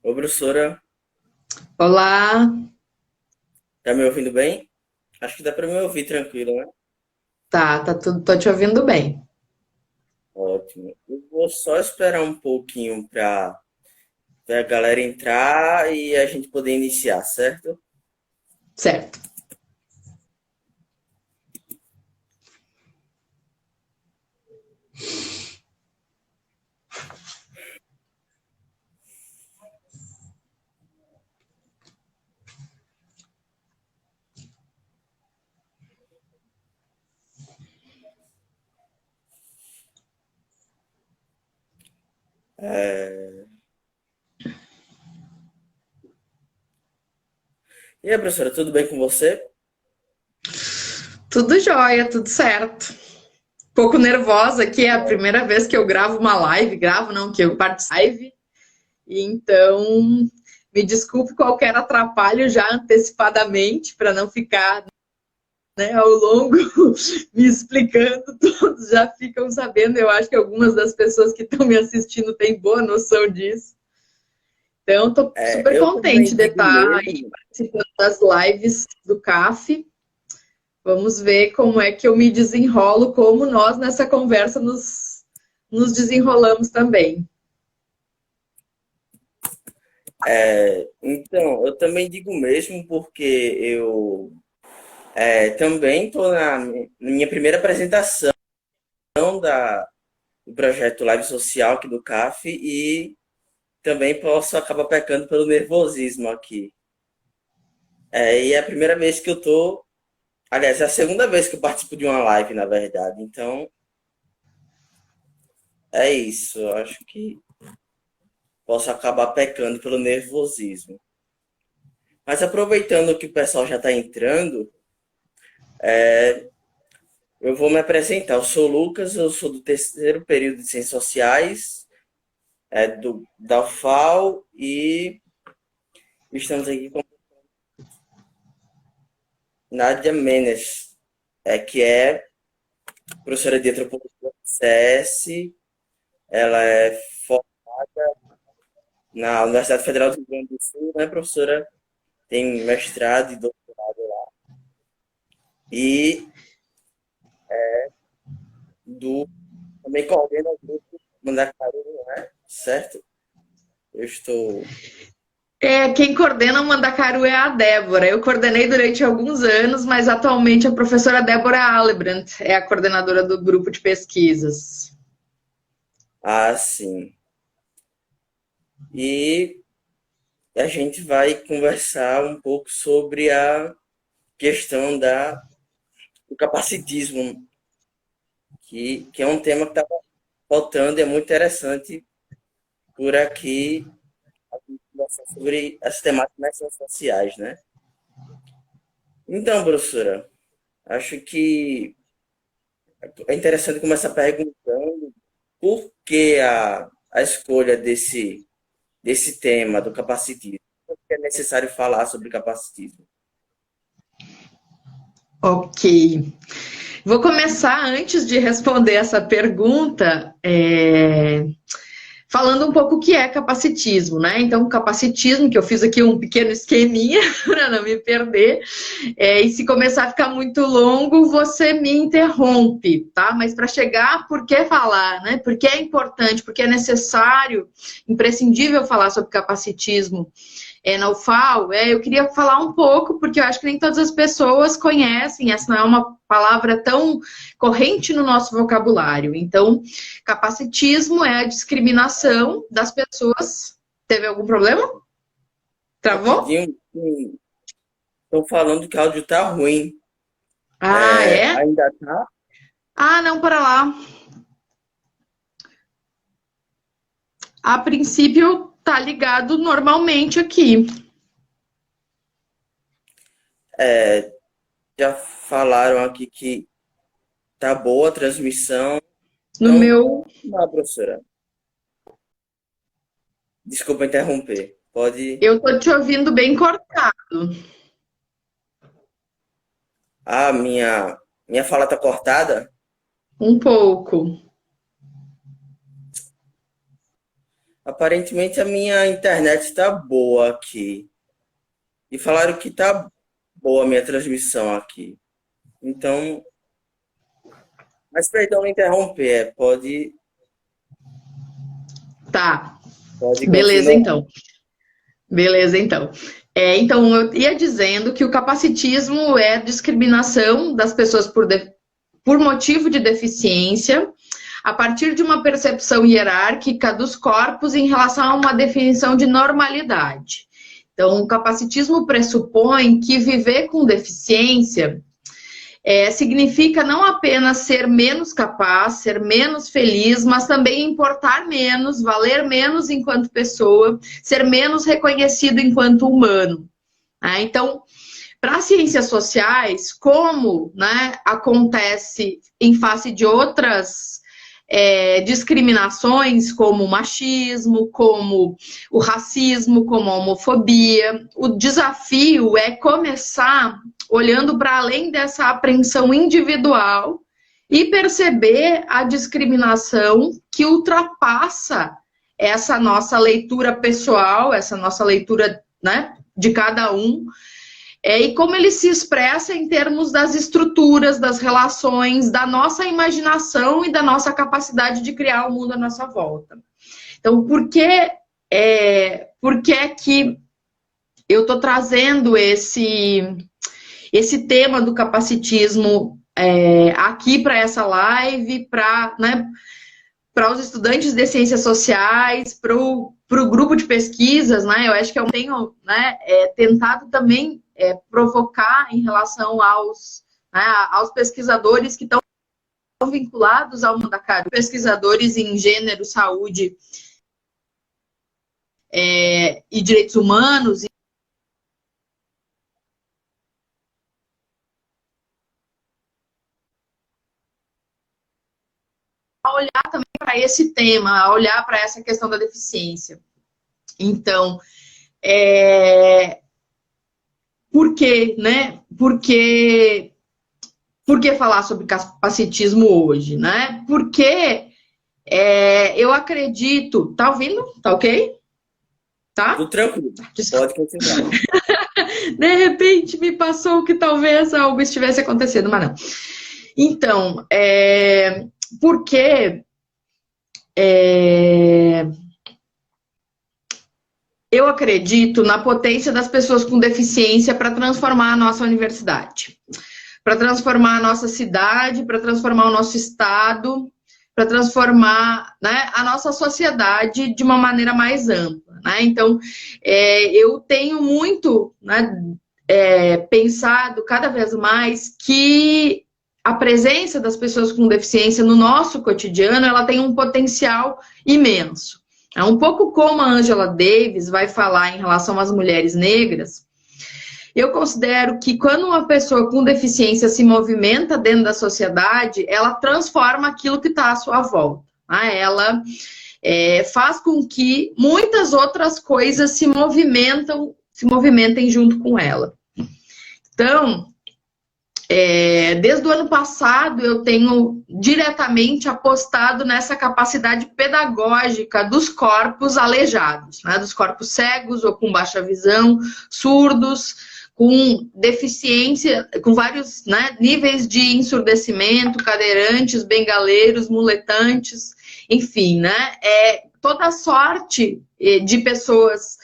Ô, professora, Olá, tá me ouvindo bem? Acho que dá para me ouvir tranquilo, né? tá tudo, tô te ouvindo bem. Ótimo. Eu vou só esperar um pouquinho para a galera entrar e a gente poder iniciar, certo? Certo. E aí, professora, tudo bem com você? Tudo jóia, tudo certo. Pouco nervosa aqui, é a Ó, primeira vez que eu gravo uma live, gravo não, que eu participo live, e então me desculpe qualquer atrapalho já antecipadamente, para não ficar, né, ao longo me explicando, todos já ficam sabendo, eu acho que algumas das pessoas que estão me assistindo têm boa noção disso. Então, estou super eu também contente de digo estar aí mesmo, participando das lives do CAF. Vamos ver como é que eu me desenrolo, como nós nessa conversa nos desenrolamos também. então, eu também digo mesmo porque eu também estou na minha primeira apresentação do projeto Live Social aqui do CAF e também posso acabar pecando pelo nervosismo aqui. E é a primeira vez que eu tô. Aliás, é a segunda vez que eu participo de uma live, na verdade. Então, é isso. Eu acho que posso acabar pecando pelo nervosismo. Mas aproveitando que o pessoal já está entrando, eu vou me apresentar. Eu sou o Lucas, eu sou do terceiro período de Ciências Sociais, da UFAL, e estamos aqui com Nádia Menes, que é professora de antropologia do CS. Ela é na Universidade Federal do Rio Grande do Sul, né, professora? Tem mestrado e doutorado lá. E do, também coordena o grupo Mandacaru, né? Certo? Eu estou. Quem coordena o Mandacaru é a Débora. Eu coordenei durante alguns anos, mas atualmente a professora Débora Alebrant é a coordenadora do grupo de pesquisas. Ah, sim. E a gente vai conversar um pouco sobre a questão do capacitismo, que é um tema que está faltando e é muito interessante por aqui conversar sobre as temáticas mais sociais, né? Então, professora, acho que é interessante começar perguntando por que a escolha desse tema do capacitismo. Por que é necessário falar sobre capacitismo? Ok. Vou começar antes de responder essa pergunta, falando um pouco o que é capacitismo, né? Então, capacitismo, que eu fiz aqui um pequeno esqueminha para não me perder, e se começar a ficar muito longo, você me interrompe, tá? Mas para chegar, por que falar, né? Porque é importante, porque é necessário, imprescindível falar sobre capacitismo na UFAL, eu queria falar um pouco, porque eu acho que nem todas as pessoas conhecem, essa não é uma palavra tão corrente no nosso vocabulário. Então, capacitismo é a discriminação das pessoas. Teve algum problema? Travou? Rapidinho, estão falando que o áudio tá ruim. Ah, é? Ainda tá? Ah, não, para lá. A princípio, tá ligado normalmente aqui. Já falaram aqui que tá boa a transmissão. No Então, meu, não, professora. Desculpa interromper. Pode. eu tô te ouvindo bem cortado, Minha fala tá cortada? um pouco. Aparentemente a minha internet está boa aqui. E falaram que está boa a minha transmissão aqui. Então, mas perdão me interromper, Tá, pode beleza continuar. então. Beleza, então. Então, eu ia dizendo que o capacitismo é discriminação das pessoas por motivo de deficiência, a partir de uma percepção hierárquica dos corpos em relação a uma definição de normalidade. Então, o capacitismo pressupõe que viver com deficiência significa não apenas ser menos capaz, ser menos feliz, mas também importar menos, valer menos enquanto pessoa, ser menos reconhecido enquanto humano. Então, para as ciências sociais, como, né, acontece em face de outras discriminações, como o machismo, como o racismo, como a homofobia, o desafio é começar olhando para além dessa apreensão individual e perceber a discriminação que ultrapassa essa nossa leitura pessoal, essa nossa leitura, né, de cada um, e como ele se expressa em termos das estruturas, das relações, da nossa imaginação e da nossa capacidade de criar o mundo à nossa volta. Então, por que é que eu estou trazendo esse tema do capacitismo aqui para essa live, para, né, para os estudantes de ciências sociais, para o grupo de pesquisas, né? Eu acho que eu tenho, né, tentado também provocar em relação aos pesquisadores que estão vinculados ao mundo acadêmico, pesquisadores em gênero, saúde e direitos humanos. A olhar também para esse tema, a olhar para essa questão da deficiência. Então, por quê, né? Por que falar sobre capacitismo hoje, né? Porque eu acredito... Tá ouvindo? Tá ok? Tá? Tudo tranquilo, pode continuar. De repente me passou que talvez algo estivesse acontecendo, mas não. Então, porque eu acredito na potência das pessoas com deficiência para transformar a nossa universidade, para transformar a nossa cidade, para transformar o nosso estado, para transformar, né, a nossa sociedade de uma maneira mais ampla, né? Então, eu tenho muito, né, pensado cada vez mais que a presença das pessoas com deficiência no nosso cotidiano, ela tem um potencial imenso. É um pouco como a Angela Davis vai falar em relação às mulheres negras. Eu considero que quando uma pessoa com deficiência se movimenta dentro da sociedade, ela transforma aquilo que está à sua volta. Né? Ela faz com que muitas outras coisas se movimentem junto com ela. Então, desde o ano passado, eu tenho diretamente apostado nessa capacidade pedagógica dos corpos aleijados, né? Dos corpos cegos ou com baixa visão, surdos, com deficiência, com vários, né, níveis de ensurdecimento, cadeirantes, bengaleiros, muletantes, enfim, né? Toda sorte de pessoas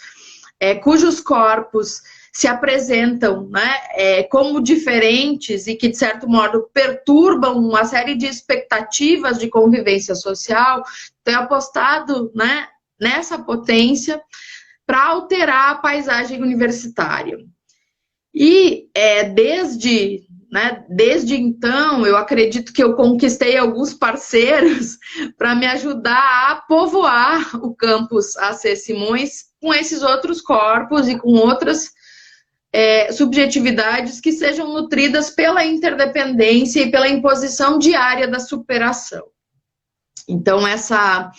cujos corpos se apresentam, né, como diferentes e que, de certo modo, perturbam uma série de expectativas de convivência social. Tenho apostado, né, nessa potência para alterar a paisagem universitária. E desde então, eu acredito que eu conquistei alguns parceiros para me ajudar a povoar o campus AC Simões com esses outros corpos e com outras subjetividades que sejam nutridas pela interdependência e pela imposição diária da superação. Então, essa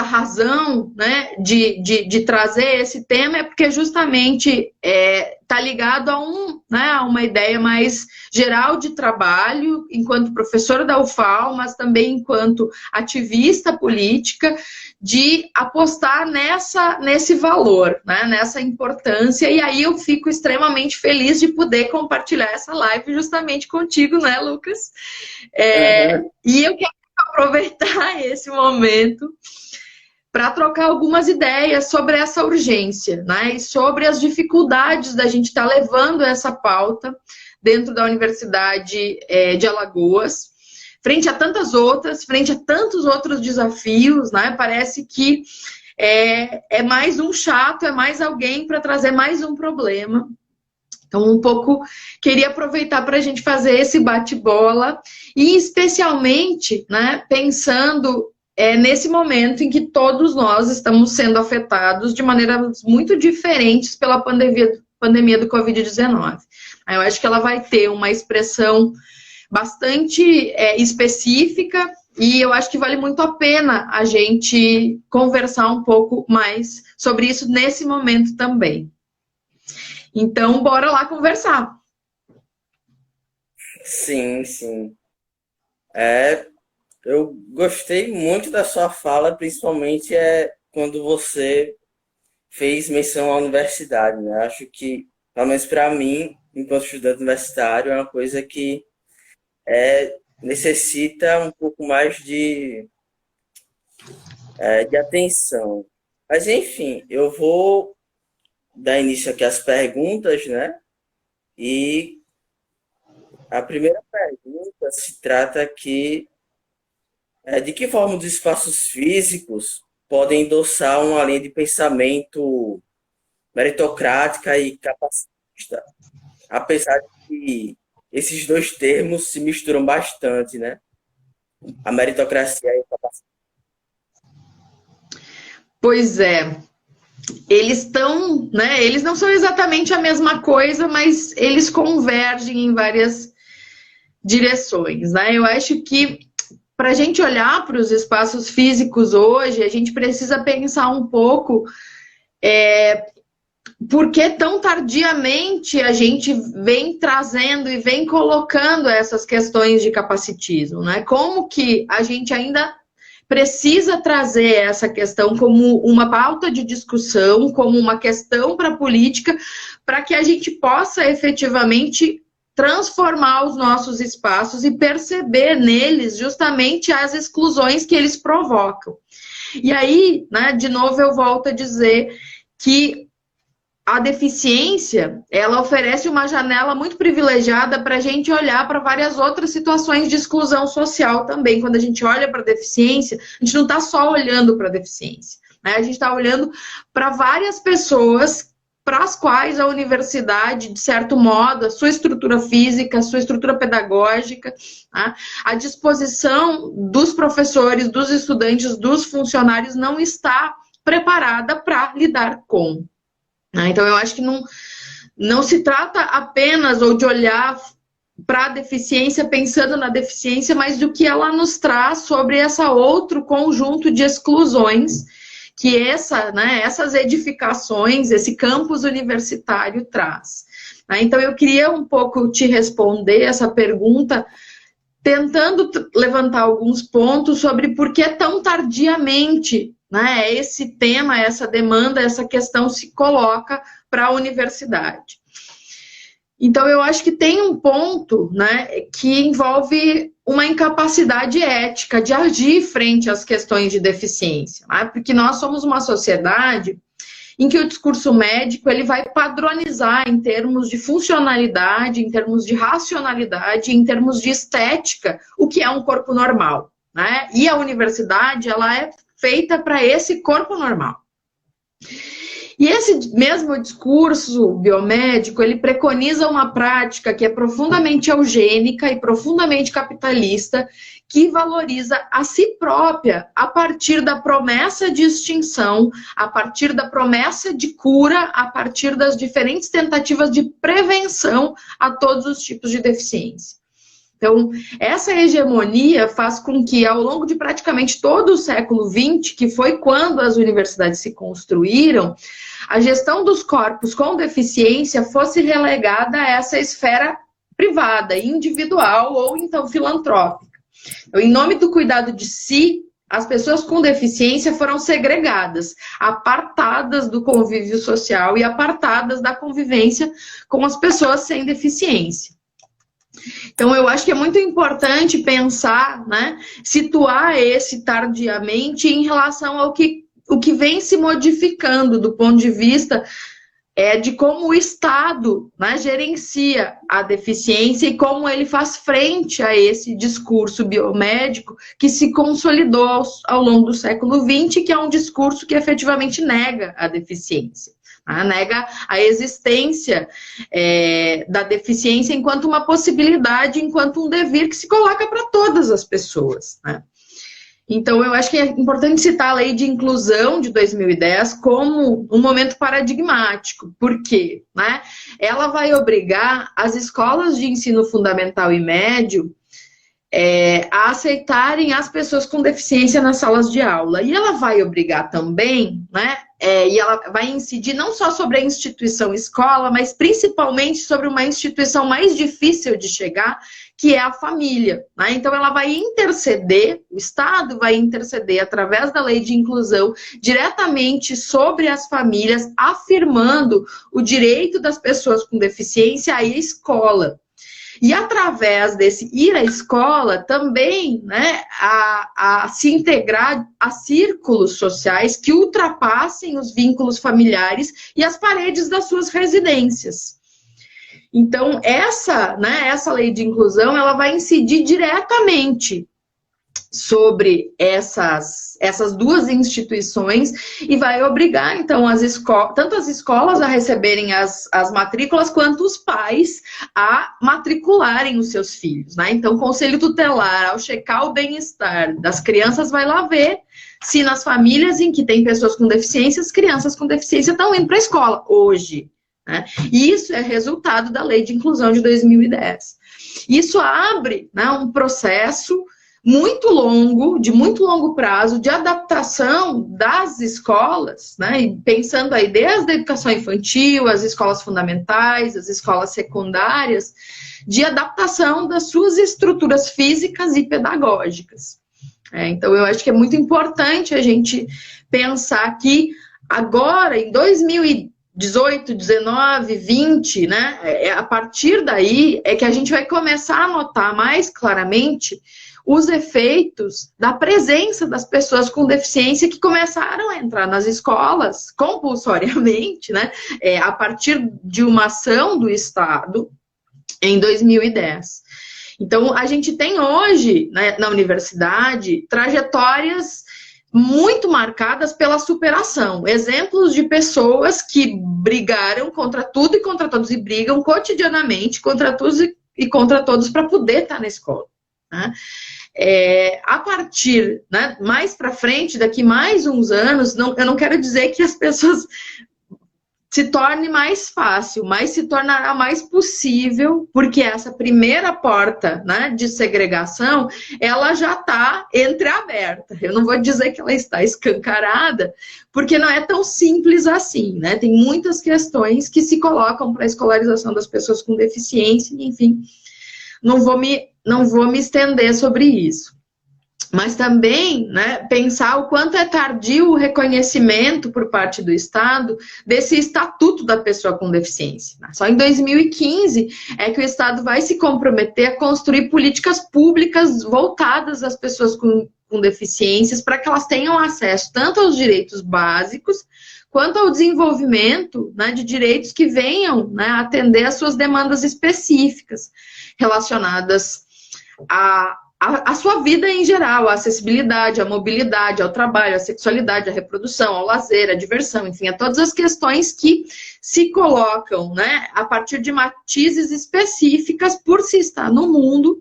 razão, né, de trazer esse tema é porque justamente está ligado a uma ideia mais geral de trabalho, enquanto professora da UFAL, mas também enquanto ativista política, de apostar nesse valor, né, nessa importância. E aí eu fico extremamente feliz de poder compartilhar essa live justamente contigo, né, Lucas? E eu quero aproveitar esse momento para trocar algumas ideias sobre essa urgência, né? E sobre as dificuldades da gente estar levando essa pauta dentro da Universidade de Alagoas, frente a tantas outras, frente a tantos outros desafios, né? Parece que é mais um chato, é mais alguém para trazer mais um problema. Então, um pouco, queria aproveitar para a gente fazer esse bate-bola, e especialmente, né, pensando nesse momento em que todos nós estamos sendo afetados de maneiras muito diferentes pela pandemia do Covid-19. Eu acho que ela vai ter uma expressão bastante específica, e eu acho que vale muito a pena a gente conversar um pouco mais sobre isso nesse momento também. Então, bora lá conversar. Sim, sim. Eu gostei muito da sua fala, principalmente quando você fez menção à universidade, né? Acho que, pelo menos para mim, enquanto estudante universitário, é uma coisa que necessita um pouco mais de atenção. Mas, enfim, eu vou dar início aqui às perguntas, né? E a primeira pergunta se trata aqui de que forma os espaços físicos podem endossar uma linha de pensamento meritocrática e capacitista, apesar de que esses dois termos se misturam bastante, né? A meritocracia e o capacitismo. Pois é, eles estão, né? Eles não são exatamente a mesma coisa, mas eles convergem em várias direções, né? Eu acho que para a gente olhar para os espaços físicos hoje, a gente precisa pensar um pouco por que tão tardiamente a gente vem trazendo e vem colocando essas questões de capacitismo, né? Como que a gente ainda precisa trazer essa questão como uma pauta de discussão, como uma questão para a política, para que a gente possa efetivamente transformar os nossos espaços e perceber neles justamente as exclusões que eles provocam. E aí, né, de novo eu volto a dizer que a deficiência, ela oferece uma janela muito privilegiada para a gente olhar para várias outras situações de exclusão social também. Quando a gente olha para a deficiência, a gente não está só olhando para a deficiência, né? A gente está olhando para várias pessoas para as quais a universidade, de certo modo, a sua estrutura física, a sua estrutura pedagógica, tá? A disposição dos professores, dos estudantes, dos funcionários não está preparada para lidar com. Então, eu acho que não se trata apenas ou de olhar para a deficiência pensando na deficiência, mas do que ela nos traz sobre esse outro conjunto de exclusões que essas edificações, esse campus universitário traz. Então, eu queria um pouco te responder essa pergunta, tentando levantar alguns pontos sobre por que tão tardiamente, né, esse tema, essa demanda, essa questão se coloca para a universidade. Então, eu acho que tem um ponto, né, que envolve uma incapacidade ética de agir frente às questões de deficiência, né? Porque nós somos uma sociedade em que o discurso médico ele vai padronizar em termos de funcionalidade, em termos de racionalidade, em termos de estética, o que é um corpo normal, né? E a universidade, ela é feita para esse corpo normal. E esse mesmo discurso biomédico, ele preconiza uma prática que é profundamente eugênica e profundamente capitalista, que valoriza a si própria a partir da promessa de extinção, a partir da promessa de cura, a partir das diferentes tentativas de prevenção a todos os tipos de deficiência. Então, essa hegemonia faz com que, ao longo de praticamente todo o século XX, que foi quando as universidades se construíram, a gestão dos corpos com deficiência fosse relegada a essa esfera privada, individual ou então filantrópica. Então, em nome do cuidado de si, as pessoas com deficiência foram segregadas, apartadas do convívio social e apartadas da convivência com as pessoas sem deficiência. Então, eu acho que é muito importante pensar, né, situar esse tardiamente em relação ao que vem se modificando do ponto de vista de como o Estado, né, gerencia a deficiência e como ele faz frente a esse discurso biomédico que se consolidou ao longo do século XX, que é um discurso que efetivamente nega a deficiência. Nega a existência da deficiência enquanto uma possibilidade, enquanto um dever que se coloca para todas as pessoas, né? Então, eu acho que é importante citar a Lei de Inclusão de 2010 como um momento paradigmático. Por quê? Né? Ela vai obrigar as escolas de ensino fundamental e médio a aceitarem as pessoas com deficiência nas salas de aula. E ela vai obrigar também, né? E ela vai incidir não só sobre a instituição escola, mas principalmente sobre uma instituição mais difícil de chegar, que é a família, né? Então, ela vai interceder, o Estado vai interceder através da Lei de Inclusão diretamente sobre as famílias, afirmando o direito das pessoas com deficiência à escola. E através desse ir à escola também, né, a se integrar a círculos sociais que ultrapassem os vínculos familiares e as paredes das suas residências. Então, essa lei de inclusão, ela vai incidir diretamente sobre essas duas instituições e vai obrigar, então, tanto as escolas a receberem as matrículas, quanto os pais a matricularem os seus filhos, né? Então, o Conselho Tutelar, ao checar o bem-estar das crianças, vai lá ver se nas famílias em que tem pessoas com deficiência, as crianças com deficiência estão indo para a escola hoje. Né? E isso é resultado da Lei de Inclusão de 2010. Isso abre, né, um processo muito longo, de muito longo prazo, de adaptação das escolas, né, e pensando aí desde a educação infantil, as escolas fundamentais, as escolas secundárias, de adaptação das suas estruturas físicas e pedagógicas. Então, eu acho que é muito importante a gente pensar que agora, em 2018, 19, 20, né? A partir daí é que a gente vai começar a notar mais claramente os efeitos da presença das pessoas com deficiência que começaram a entrar nas escolas compulsoriamente, né? A partir de uma ação do Estado em 2010. Então, a gente tem hoje, né, na universidade, trajetórias muito marcadas pela superação. Exemplos de pessoas que brigaram contra tudo e contra todos, e brigam cotidianamente contra todos e contra todos para poder estar na escola. Né? A partir, né, mais para frente, daqui mais uns anos, eu não quero dizer que as pessoas se torne mais fácil, mas se tornará mais possível, porque essa primeira porta, né, de segregação, ela já está entreaberta. Eu não vou dizer que ela está escancarada, porque não é tão simples assim, né? Tem muitas questões que se colocam para a escolarização das pessoas com deficiência, enfim, não vou me estender sobre isso. Mas também, né, pensar o quanto é tardio o reconhecimento por parte do Estado desse estatuto da pessoa com deficiência. Só em 2015 é que o Estado vai se comprometer a construir políticas públicas voltadas às pessoas com deficiências para que elas tenham acesso tanto aos direitos básicos quanto ao desenvolvimento, né, de direitos que venham, né, atender às suas demandas específicas relacionadas a sua vida em geral, a acessibilidade, a mobilidade, ao trabalho, à sexualidade, à reprodução, ao lazer, à diversão, enfim, a todas as questões que se colocam, né, a partir de matizes específicas por se estar no mundo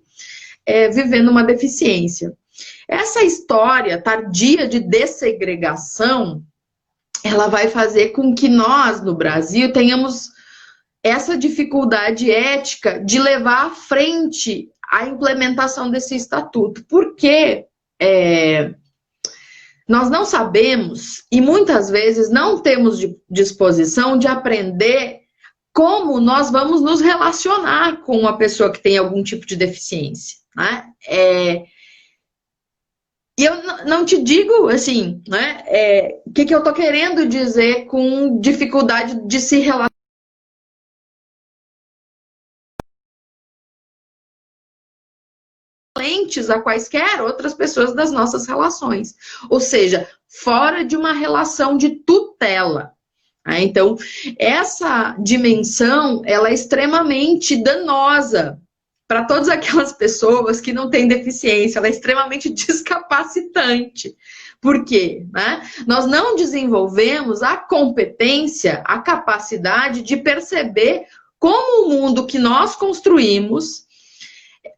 vivendo uma deficiência. Essa história tardia de dessegregação, ela vai fazer com que nós, no Brasil, tenhamos essa dificuldade ética de levar à frente a implementação desse estatuto, porque nós não sabemos e muitas vezes não temos disposição de aprender como nós vamos nos relacionar com uma pessoa que tem algum tipo de deficiência, né? E eu não te digo, assim, né, o que eu tô querendo dizer com dificuldade de se relacionar a quaisquer outras pessoas das nossas relações. Ou seja, fora de uma relação de tutela. Então, essa dimensão, ela é extremamente danosa para todas aquelas pessoas que não têm deficiência, ela é extremamente descapacitante. Por quê? Né? Nós não desenvolvemos a competência, a capacidade de perceber como o mundo que nós construímos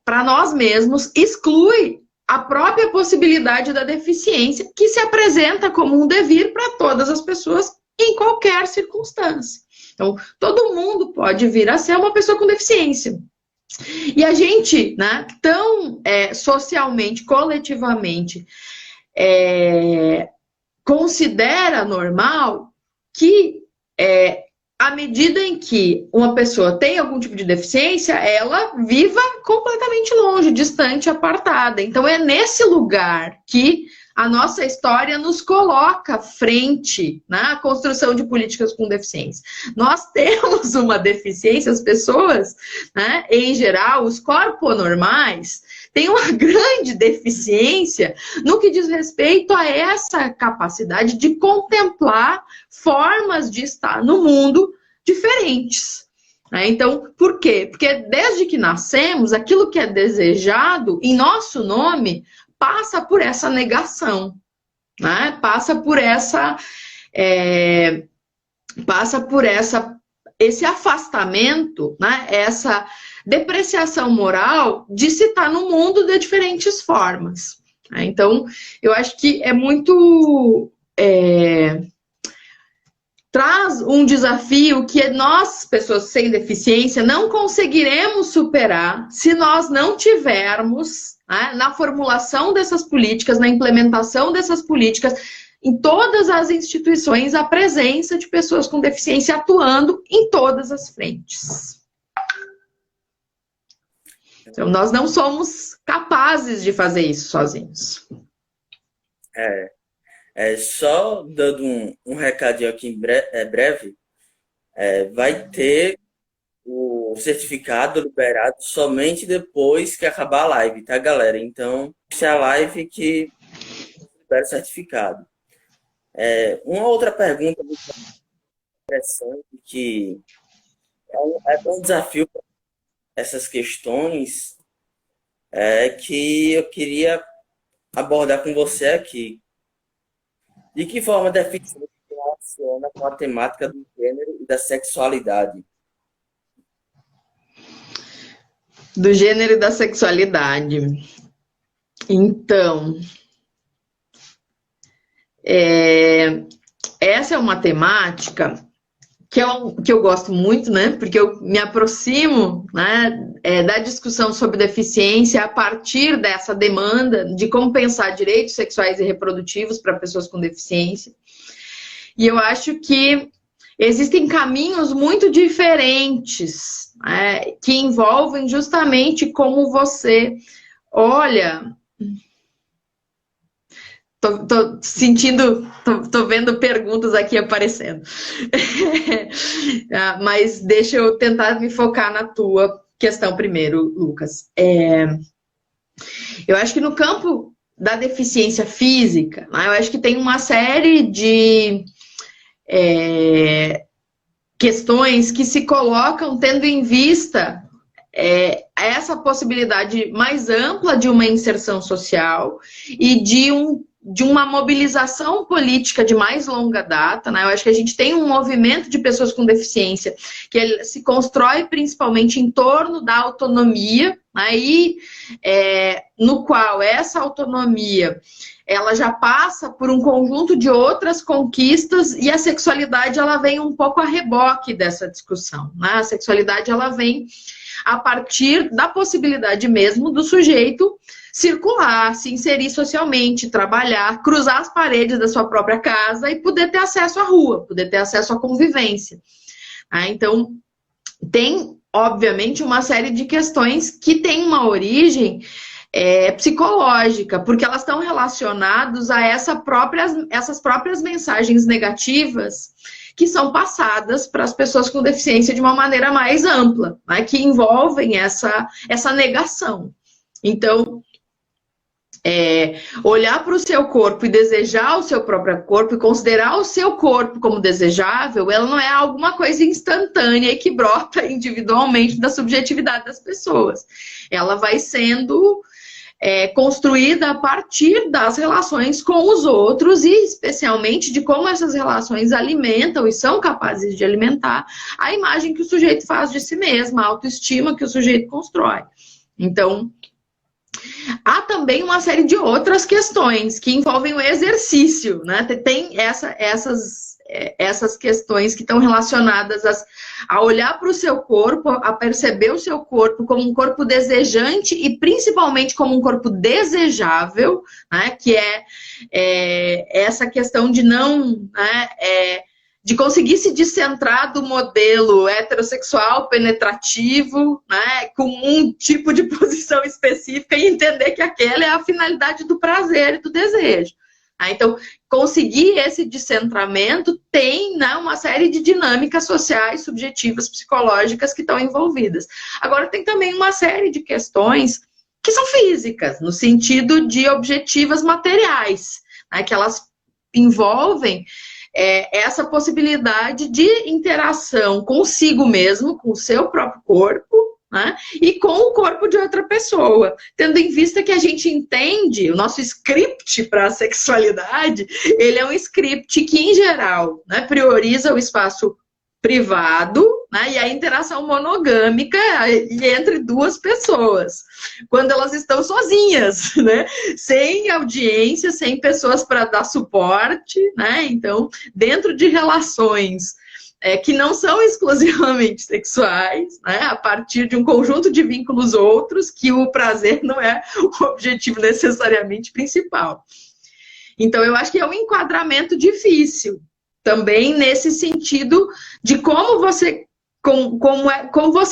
para nós mesmos exclui a própria possibilidade da deficiência, que se apresenta como um devir para todas as pessoas em qualquer circunstância. Então, todo mundo pode vir a ser uma pessoa com deficiência. E a gente, né, tão socialmente, coletivamente, considera normal que, à medida em que uma pessoa tem algum tipo de deficiência, ela viva completamente longe, distante, apartada. Então, é nesse lugar que a nossa história nos coloca frente à construção de políticas com deficiência. Nós temos uma deficiência, as pessoas, né, em geral, os corponormais, têm uma grande deficiência no que diz respeito a essa capacidade de contemplar formas de estar no mundo diferentes. Então, por quê? Porque desde que nascemos, aquilo que é desejado em nosso nome passa por essa negação, né? Passa por esse afastamento, né? Essa depreciação moral de se estar no mundo de diferentes formas. Então, eu acho que é muito... traz um desafio que nós, pessoas sem deficiência, não conseguiremos superar se nós não tivermos, né, na formulação dessas políticas, na implementação dessas políticas, em todas as instituições, a presença de pessoas com deficiência atuando em todas as frentes. Então, nós não somos capazes de fazer isso sozinhos. Só dando um recadinho aqui breve, vai ter o certificado liberado somente depois que acabar a live, tá, galera? Então, se é a live que libera o certificado. Uma outra pergunta muito interessante, que é um desafio para essas questões, que eu queria abordar com você aqui. De que forma a deficiência se relaciona com a temática do gênero e da sexualidade? Do gênero e da sexualidade. Então, essa é uma temática que eu gosto muito, né? Porque eu me aproximo, né, da discussão sobre deficiência a partir dessa demanda de como pensar direitos sexuais e reprodutivos para pessoas com deficiência. E eu acho que existem caminhos muito diferentes, né, que envolvem justamente como você olha... Tô sentindo, tô vendo perguntas aqui aparecendo. Mas deixa eu tentar me focar na tua questão primeiro, Lucas. Eu acho que no campo da deficiência física, né, eu acho que tem uma série de questões que se colocam tendo em vista essa possibilidade mais ampla de uma inserção social e de uma mobilização política de mais longa data, né? Eu acho que a gente tem um movimento de pessoas com deficiência que ele se constrói principalmente em torno da autonomia, né? No qual essa autonomia ela já passa por um conjunto de outras conquistas e a sexualidade ela vem um pouco a reboque dessa discussão, né? A sexualidade ela vem a partir da possibilidade mesmo do sujeito circular, se inserir socialmente, trabalhar, cruzar as paredes da sua própria casa e poder ter acesso à rua, poder ter acesso à convivência. Então, tem, obviamente, uma série de questões que têm uma origem psicológica, porque elas estão relacionadas a essas próprias mensagens negativas que são passadas para as pessoas com deficiência de uma maneira mais ampla, né, que envolvem essa negação. Então, olhar para o seu corpo e desejar o seu próprio corpo e considerar o seu corpo como desejável, ela não é alguma coisa instantânea e que brota individualmente da subjetividade das pessoas. Ela vai sendo construída a partir das relações com os outros e especialmente de como essas relações alimentam e são capazes de alimentar a imagem que o sujeito faz de si mesmo, a autoestima que o sujeito constrói. Então, há também uma série de outras questões que envolvem o exercício, né? Tem essas questões que estão relacionadas a olhar para o seu corpo, a perceber o seu corpo como um corpo desejante e principalmente como um corpo desejável, né? Que essa questão de não... de conseguir se descentrar do modelo heterossexual penetrativo, né, com um tipo de posição específica e entender que aquela é a finalidade do prazer e do desejo. Então, conseguir esse descentramento tem, né, uma série de dinâmicas sociais, subjetivas, psicológicas que estão envolvidas. Agora, tem também uma série de questões que são físicas, no sentido de objetivas materiais, né, que elas envolvem essa possibilidade de interação consigo mesmo, com o seu próprio corpo, né? E com o corpo de outra pessoa, tendo em vista que a gente entende o nosso script para a sexualidade, ele é um script que, em geral, né, prioriza o espaço privado, né, e a interação monogâmica entre duas pessoas, quando elas estão sozinhas, né, sem audiência, sem pessoas para dar suporte, né, então, dentro de relações que não são exclusivamente sexuais, né, a partir de um conjunto de vínculos outros, que o prazer não é o objetivo necessariamente principal. Então, eu acho que é um enquadramento difícil, também nesse sentido de como você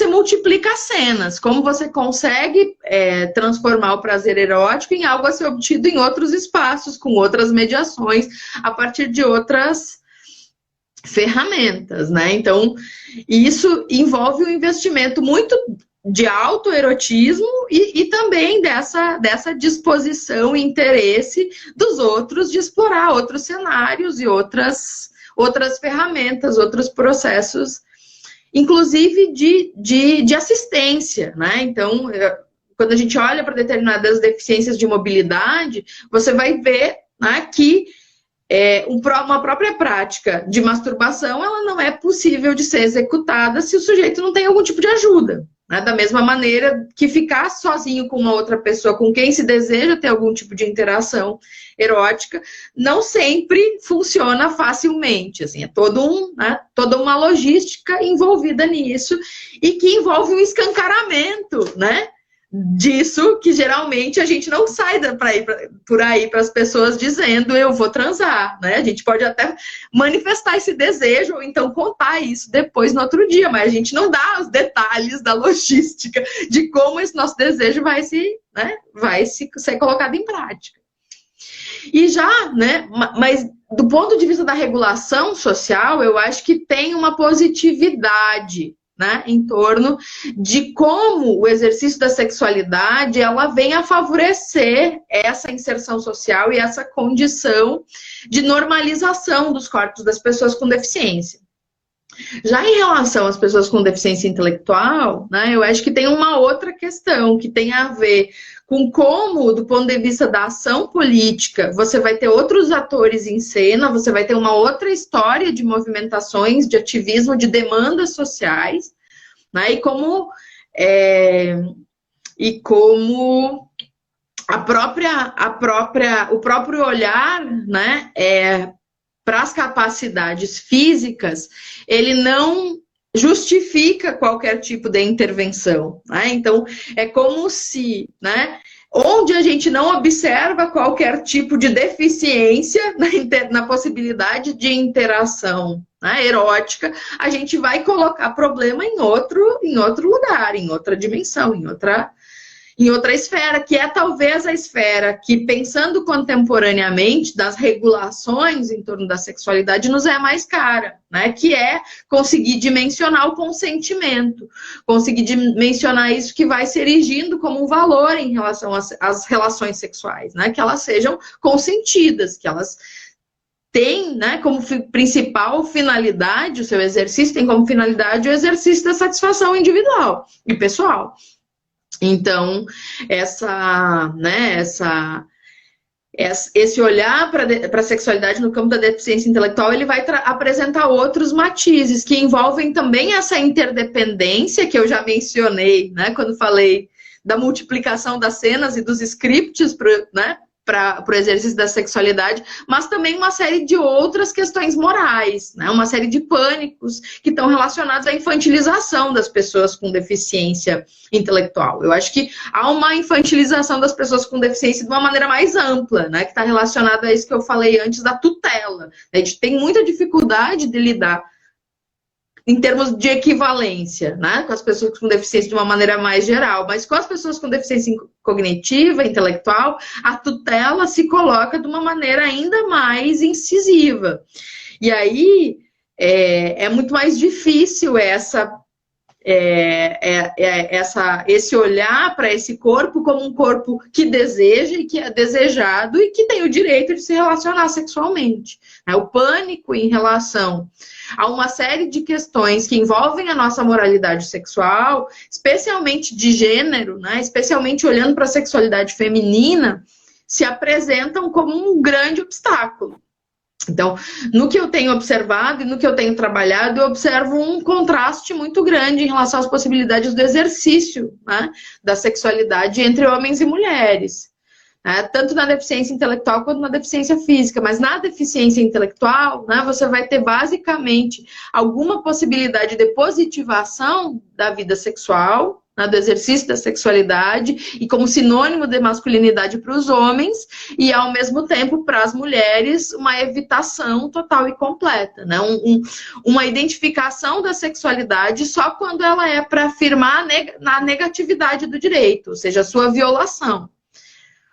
multiplica as cenas, como você consegue transformar o prazer erótico em algo a ser obtido em outros espaços, com outras mediações, a partir de outras ferramentas, né? Então, isso envolve um investimento muito de autoerotismo e também dessa disposição e interesse dos outros de explorar outros cenários e outras ferramentas, outros processos, inclusive de assistência, né? Então, quando a gente olha para determinadas deficiências de mobilidade, você vai ver, né, que uma própria prática de masturbação, ela não é possível de ser executada se o sujeito não tem algum tipo de ajuda. Né? Da mesma maneira que ficar sozinho com uma outra pessoa com quem se deseja ter algum tipo de interação erótica, não sempre funciona facilmente. Assim, é toda uma logística envolvida nisso e que envolve um escancaramento, né? Disso que geralmente a gente não sai por aí para as pessoas dizendo eu vou transar, né? A gente pode até manifestar esse desejo ou então contar isso depois no outro dia, mas a gente não dá os detalhes da logística de como esse nosso desejo vai ser colocado em prática. E já, né? Mas do ponto de vista da regulação social, eu acho que tem uma positividade, né, em torno de como o exercício da sexualidade ela vem a favorecer essa inserção social e essa condição de normalização dos corpos das pessoas com deficiência. Já em relação às pessoas com deficiência intelectual, né, eu acho que tem uma outra questão que tem a ver com como, do ponto de vista da ação política, você vai ter outros atores em cena, você vai ter uma outra história de movimentações, de ativismo, de demandas sociais, né? E como o próprio olhar, né, para as capacidades físicas, ele não justifica qualquer tipo de intervenção, né? Então, é como se, né, onde a gente não observa qualquer tipo de deficiência na possibilidade de interação, né, erótica, a gente vai colocar problema em outro lugar, em outra dimensão, em outra esfera, que é talvez a esfera que, pensando contemporaneamente das regulações em torno da sexualidade, nos é mais cara, né? Que é conseguir dimensionar o consentimento, conseguir dimensionar isso que vai se erigindo como um valor em relação às relações sexuais, né? Que elas sejam consentidas, que elas têm, né, como principal finalidade, o seu exercício tem como finalidade o exercício da satisfação individual e pessoal. Então, esse olhar para a sexualidade no campo da deficiência intelectual, ele vai apresentar outros matizes que envolvem também essa interdependência que eu já mencionei, né, quando falei da multiplicação das cenas e dos scripts, né, para o exercício da sexualidade, mas também uma série de outras questões morais, né? Uma série de pânicos que estão relacionados à infantilização das pessoas com deficiência intelectual. Eu acho que há uma infantilização das pessoas com deficiência de uma maneira mais ampla, né? Que está relacionada a isso que eu falei antes da tutela. A gente tem muita dificuldade de lidar em termos de equivalência, né, com as pessoas com deficiência de uma maneira mais geral, mas com as pessoas com deficiência cognitiva, intelectual, a tutela se coloca de uma maneira ainda mais incisiva. E aí é muito mais difícil esse olhar para esse corpo como um corpo que deseja e que é desejado e que tem o direito de se relacionar sexualmente. O pânico em relação a uma série de questões que envolvem a nossa moralidade sexual, especialmente de gênero, né, especialmente olhando para a sexualidade feminina, se apresentam como um grande obstáculo. Então, no que eu tenho observado e no que eu tenho trabalhado, eu observo um contraste muito grande em relação às possibilidades do exercício, né, da sexualidade entre homens e mulheres. Tanto na deficiência intelectual quanto na deficiência física. Mas na deficiência intelectual, né, você vai ter basicamente alguma possibilidade de positivação da vida sexual, né, do exercício da sexualidade, e como sinônimo de masculinidade para os homens, e ao mesmo tempo para as mulheres, uma evitação total e completa, né, uma identificação da sexualidade só quando ela é para afirmar na negatividade do direito, ou seja, a sua violação.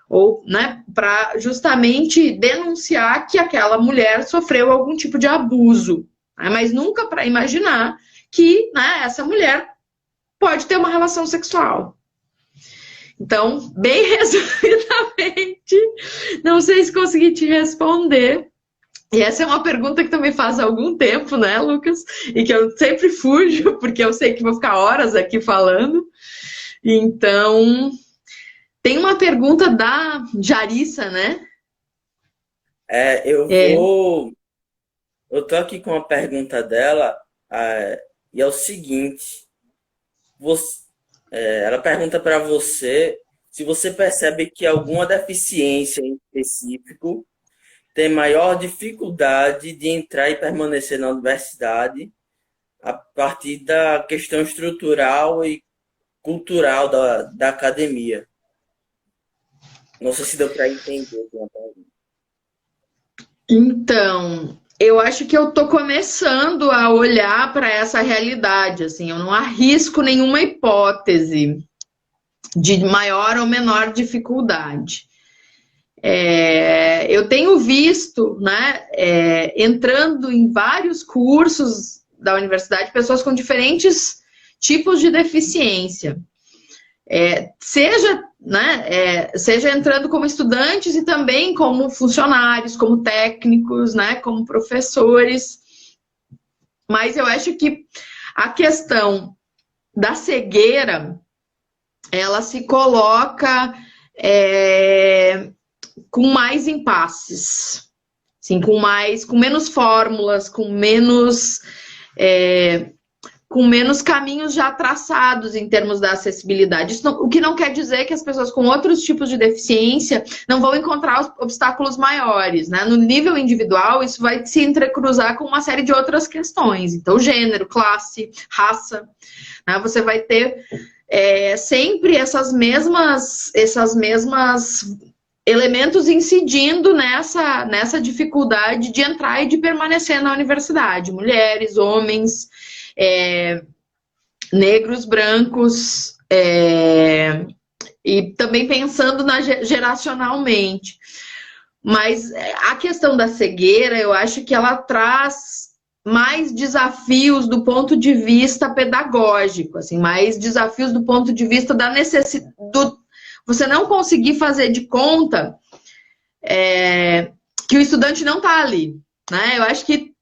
Ou, né, para justamente denunciar que aquela mulher sofreu algum tipo de abuso, né, mas nunca para imaginar que, né, essa mulher pode ter uma relação sexual. Então, bem resumidamente, não sei se consegui te responder. E essa é uma pergunta que também faz há algum tempo, né, Lucas? E que eu sempre fujo, porque eu sei que vou ficar horas aqui falando. Então, tem uma pergunta da Jarissa, né? Eu tô aqui com a pergunta dela, e é o seguinte: ela pergunta para você se você percebe que alguma deficiência em específico tem maior dificuldade de entrar e permanecer na universidade a partir da questão estrutural e cultural da academia. Não sei se deu para entender. Então, eu acho que eu tô começando a olhar para essa realidade, assim, eu não arrisco nenhuma hipótese de maior ou menor dificuldade. Eu tenho visto, né, entrando em vários cursos da universidade, pessoas com diferentes tipos de deficiência. Seja entrando como estudantes e também como funcionários, como técnicos, né, como professores. Mas eu acho que a questão da cegueira, ela se coloca com mais impasses, assim, com menos fórmulas, com com menos caminhos já traçados em termos da acessibilidade. O que não quer dizer que as pessoas com outros tipos de deficiência não vão encontrar obstáculos maiores, né? No nível individual, isso vai se entrecruzar com uma série de outras questões. Então, gênero, classe, raça, né? Você vai ter sempre essas mesmas elementos incidindo nessa dificuldade de entrar e de permanecer na universidade. Mulheres, homens, negros, brancos, e também pensando geracionalmente. Mas a questão da cegueira, eu acho que ela traz mais desafios do ponto de vista pedagógico, assim, mais desafios do ponto de vista da necessidade, você não conseguir fazer de conta que o estudante não está ali, né? Eu acho que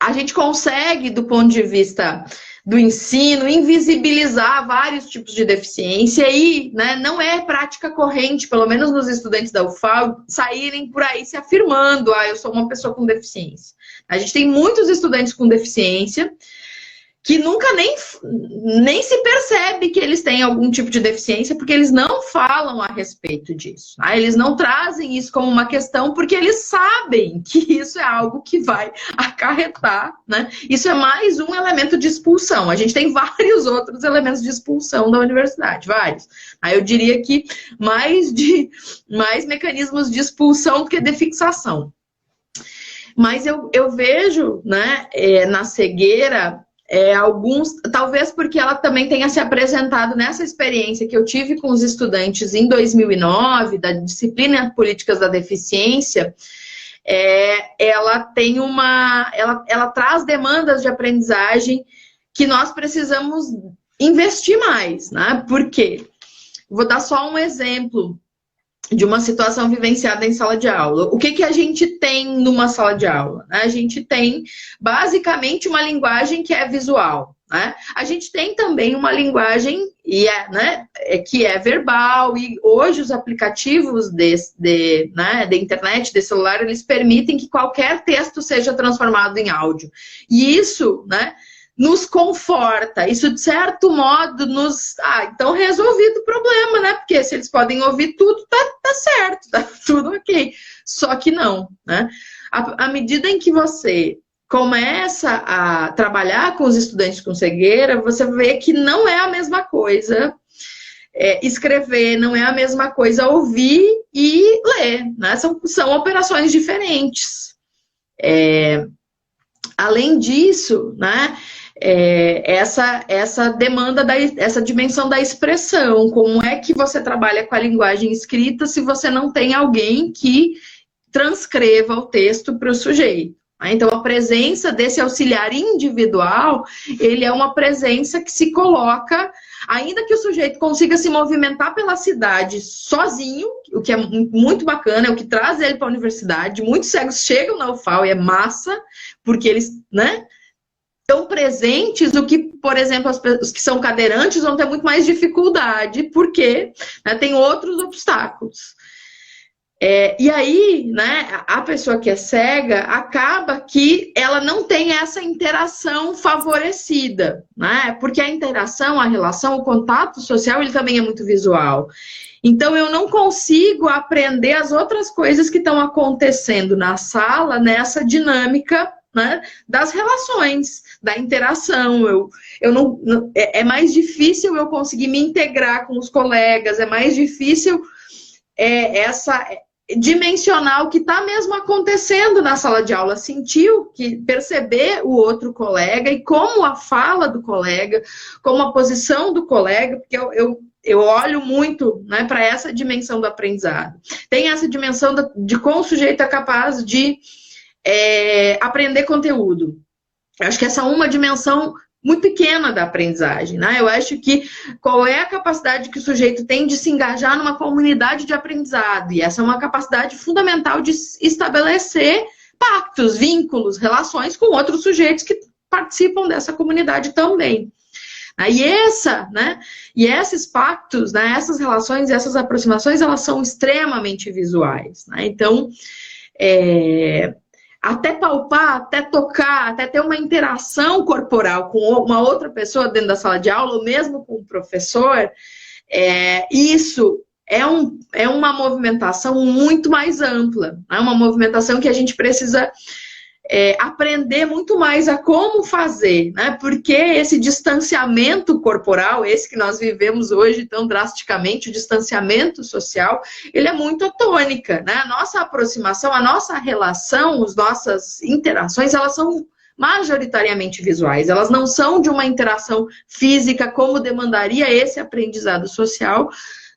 a gente consegue, do ponto de vista do ensino, invisibilizar vários tipos de deficiência e, né, não é prática corrente, pelo menos nos estudantes da UFAL, saírem por aí se afirmando, eu sou uma pessoa com deficiência. A gente tem muitos estudantes com deficiência que nunca nem se percebe que eles têm algum tipo de deficiência, porque eles não falam a respeito disso. Tá? Eles não trazem isso como uma questão, porque eles sabem que isso é algo que vai acarretar, né? Isso é mais um elemento de expulsão. A gente tem vários outros elementos de expulsão da universidade, vários. Aí eu diria que mais mecanismos de expulsão do que de fixação. Mas eu vejo, né, na cegueira, alguns, talvez porque ela também tenha se apresentado nessa experiência que eu tive com os estudantes em 2009, da disciplina Políticas da Deficiência, ela tem ela traz demandas de aprendizagem que nós precisamos investir mais, né? Por quê? Vou dar só um exemplo de uma situação vivenciada em sala de aula. O que a gente tem numa sala de aula? A gente tem, basicamente, uma linguagem que é visual. Né? A gente tem também uma linguagem que é verbal, e hoje os aplicativos da internet, de celular, eles permitem que qualquer texto seja transformado em áudio. E isso, né, nos conforta, isso de certo modo então resolvido o problema, né? Porque se eles podem ouvir tudo, tá certo, tá tudo ok. Só que não, né? À medida em que você começa a trabalhar com os estudantes com cegueira, você vê que não é a mesma coisa escrever, não é a mesma coisa ouvir e ler, né? São operações diferentes. Além disso, né? Essa demanda, essa dimensão da expressão, como é que você trabalha com a linguagem escrita se você não tem alguém que transcreva o texto para o sujeito. Então, a presença desse auxiliar individual, ele é uma presença que se coloca, ainda que o sujeito consiga se movimentar pela cidade sozinho, o que é muito bacana, é o que traz ele para a universidade. Muitos cegos chegam na UFAL e é massa, porque eles, né, estão presentes, o que, por exemplo, os que são cadeirantes vão ter muito mais dificuldade, porque, né, tem outros obstáculos. E aí, né, a pessoa que é cega, acaba que ela não tem essa interação favorecida, né? Porque a interação, a relação, o contato social, ele também é muito visual. Então, eu não consigo aprender as outras coisas que estão acontecendo na sala, nessa dinâmica, né, das relações, da interação. É mais difícil eu conseguir me integrar com os colegas, é mais difícil dimensionar o que está mesmo acontecendo na sala de aula, perceber o outro colega e como a fala do colega, como a posição do colega, porque eu olho muito, né, para essa dimensão do aprendizado. Tem essa dimensão de como o sujeito é capaz de aprender conteúdo. Eu acho que essa é uma dimensão muito pequena da aprendizagem, né? Eu acho que qual é a capacidade que o sujeito tem de se engajar numa comunidade de aprendizado, e essa é uma capacidade fundamental de estabelecer pactos, vínculos, relações com outros sujeitos que participam dessa comunidade também. E esses pactos, né, essas relações, essas aproximações, elas são extremamente visuais, né? Então, até palpar, até tocar, até ter uma interação corporal com uma outra pessoa dentro da sala de aula, ou mesmo com o professor, isso é uma movimentação muito mais ampla. É uma movimentação que a gente precisa aprender muito mais a como fazer, né? Porque esse distanciamento corporal, esse que nós vivemos hoje tão drasticamente, o distanciamento social, ele é muito tônica, né? A nossa aproximação, a nossa relação, as nossas interações, elas são majoritariamente visuais, elas não são de uma interação física como demandaria esse aprendizado social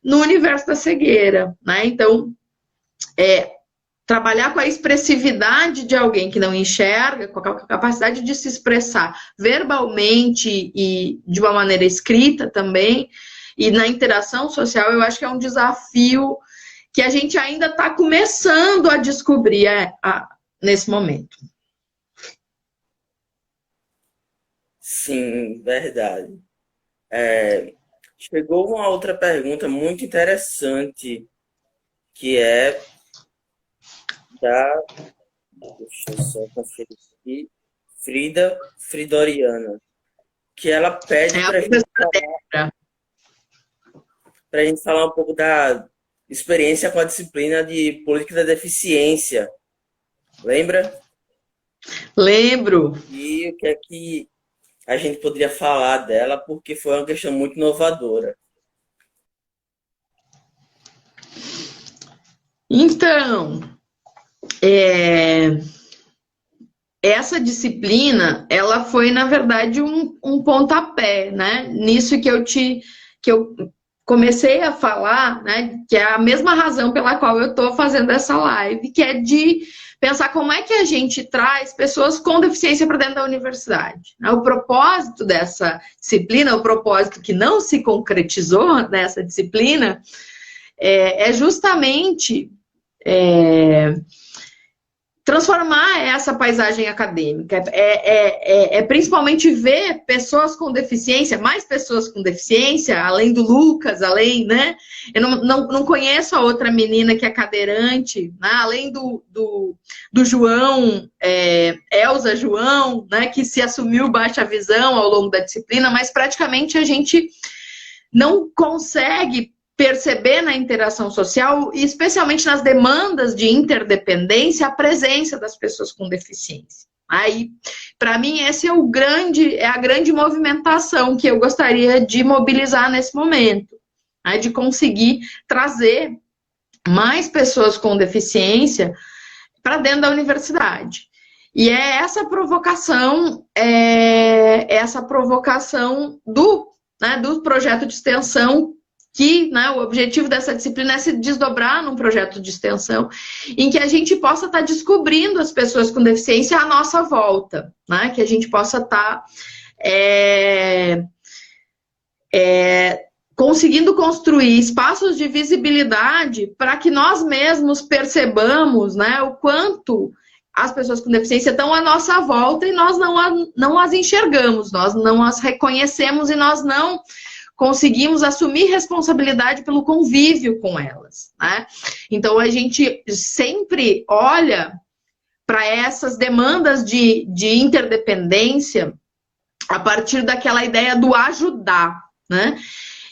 no universo da cegueira, né? Então, trabalhar com a expressividade de alguém que não enxerga, com a capacidade de se expressar verbalmente e de uma maneira escrita também, e na interação social, eu acho que é um desafio que a gente ainda está começando a descobrir nesse momento. Sim, verdade. Chegou uma outra pergunta muito interessante, que é deixa eu só conferir aqui, Frida Fridoriana, que ela pede para a gente falar um pouco da experiência com a disciplina de Política da Deficiência. Lembra? Lembro. E o que é que a gente poderia falar dela, porque foi uma questão muito inovadora. Então, essa disciplina, ela foi, na verdade, um pontapé, né? Nisso que eu comecei a falar, né? Que é a mesma razão pela qual eu estou fazendo essa live, que é de pensar como é que a gente traz pessoas com deficiência para dentro da universidade. O propósito dessa disciplina, o propósito que não se concretizou nessa disciplina, é justamente transformar essa paisagem acadêmica, principalmente ver pessoas com deficiência, mais pessoas com deficiência, além do Lucas, além, né? Eu não conheço a outra menina que é cadeirante, né? Além do João, Elza João, né? Que se assumiu baixa visão ao longo da disciplina, mas praticamente a gente não consegue perceber na interação social, e especialmente nas demandas de interdependência, a presença das pessoas com deficiência. Aí, para mim, essa é a grande movimentação que eu gostaria de mobilizar nesse momento, né, de conseguir trazer mais pessoas com deficiência para dentro da universidade. E é essa provocação do projeto de extensão que, né, o objetivo dessa disciplina é se desdobrar num projeto de extensão em que a gente possa estar descobrindo as pessoas com deficiência à nossa volta, né, que a gente possa estar conseguindo construir espaços de visibilidade para que nós mesmos percebamos, né, o quanto as pessoas com deficiência estão à nossa volta e nós não as enxergamos, nós não as reconhecemos e nós não conseguimos assumir responsabilidade pelo convívio com elas, né? Então, a gente sempre olha para essas demandas de interdependência a partir daquela ideia do ajudar, né?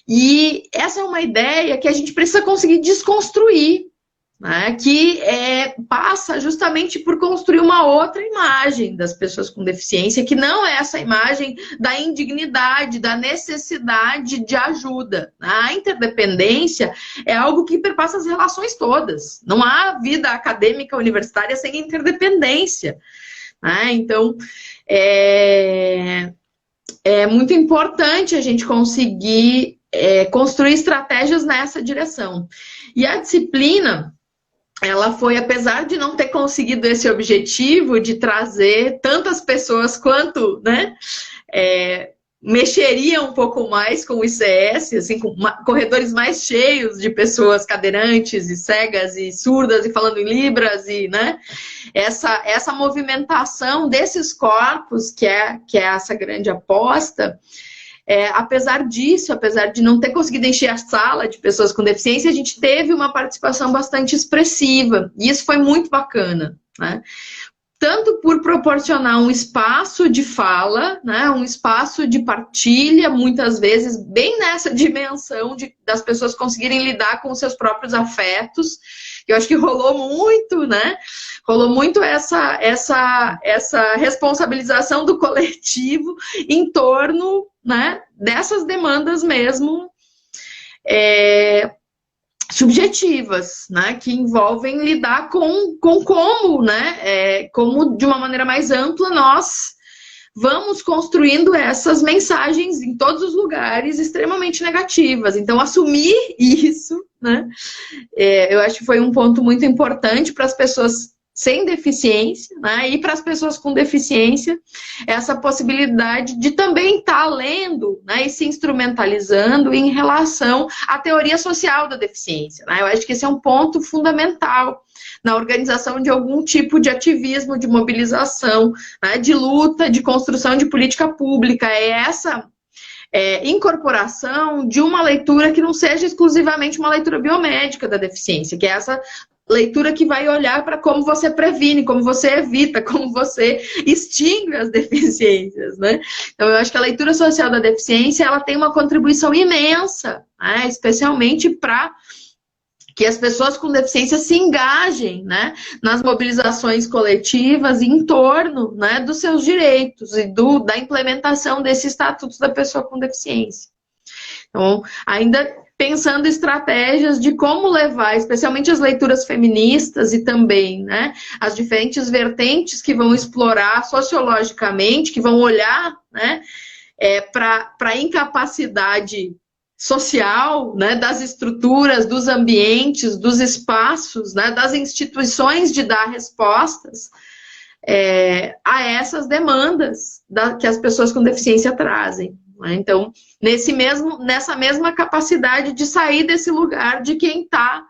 E essa é uma ideia que a gente precisa conseguir desconstruir, né? Que passa justamente por construir uma outra imagem das pessoas com deficiência, que não é essa imagem da indignidade, da necessidade de ajuda. A interdependência é algo que perpassa as relações todas. Não há vida acadêmica universitária sem interdependência, né? Então, é muito importante a gente conseguir construir estratégias nessa direção. E a disciplina, ela foi, apesar de não ter conseguido esse objetivo de trazer tantas pessoas quanto, né, mexeria um pouco mais com o ICS, assim, com corredores mais cheios de pessoas cadeirantes e cegas e surdas e falando em libras, e, né, essa movimentação desses corpos, que é essa grande aposta. Apesar disso, apesar de não ter conseguido encher a sala de pessoas com deficiência, a gente teve uma participação bastante expressiva, e isso foi muito bacana, né? tanto por proporcionar um espaço de fala, né, um espaço de partilha, muitas vezes bem nessa dimensão das pessoas conseguirem lidar com os seus próprios afetos. Eu acho que rolou muito, né? Rolou muito essa responsabilização do coletivo em torno, né, dessas demandas mesmo subjetivas, né, que envolvem lidar com como, né, como de uma maneira mais ampla nós vamos construindo essas mensagens em todos os lugares extremamente negativas. Então, assumir isso, né, eu acho que foi um ponto muito importante para as pessoas sem deficiência, né, e para as pessoas com deficiência, essa possibilidade de também estar lendo, né, e se instrumentalizando em relação à teoria social da deficiência, né? Eu acho que esse é um ponto fundamental na organização de algum tipo de ativismo, de mobilização, né, de luta, de construção de política pública. É essa incorporação de uma leitura que não seja exclusivamente uma leitura biomédica da deficiência, que é essa leitura que vai olhar para como você previne, como você evita, como você extingue as deficiências, né? Então, eu acho que a leitura social da deficiência, ela tem uma contribuição imensa, né? Especialmente para que as pessoas com deficiência se engajem, né, nas mobilizações coletivas em torno, né, dos seus direitos e da implementação desse estatuto da pessoa com deficiência. Então, ainda pensando estratégias de como levar, especialmente as leituras feministas e também, né, as diferentes vertentes que vão explorar sociologicamente, que vão olhar, né, para a incapacidade social, né, das estruturas, dos ambientes, dos espaços, né, das instituições de dar respostas a essas demandas que as pessoas com deficiência trazem. Né? Então, nessa mesma capacidade de sair desse lugar de quem está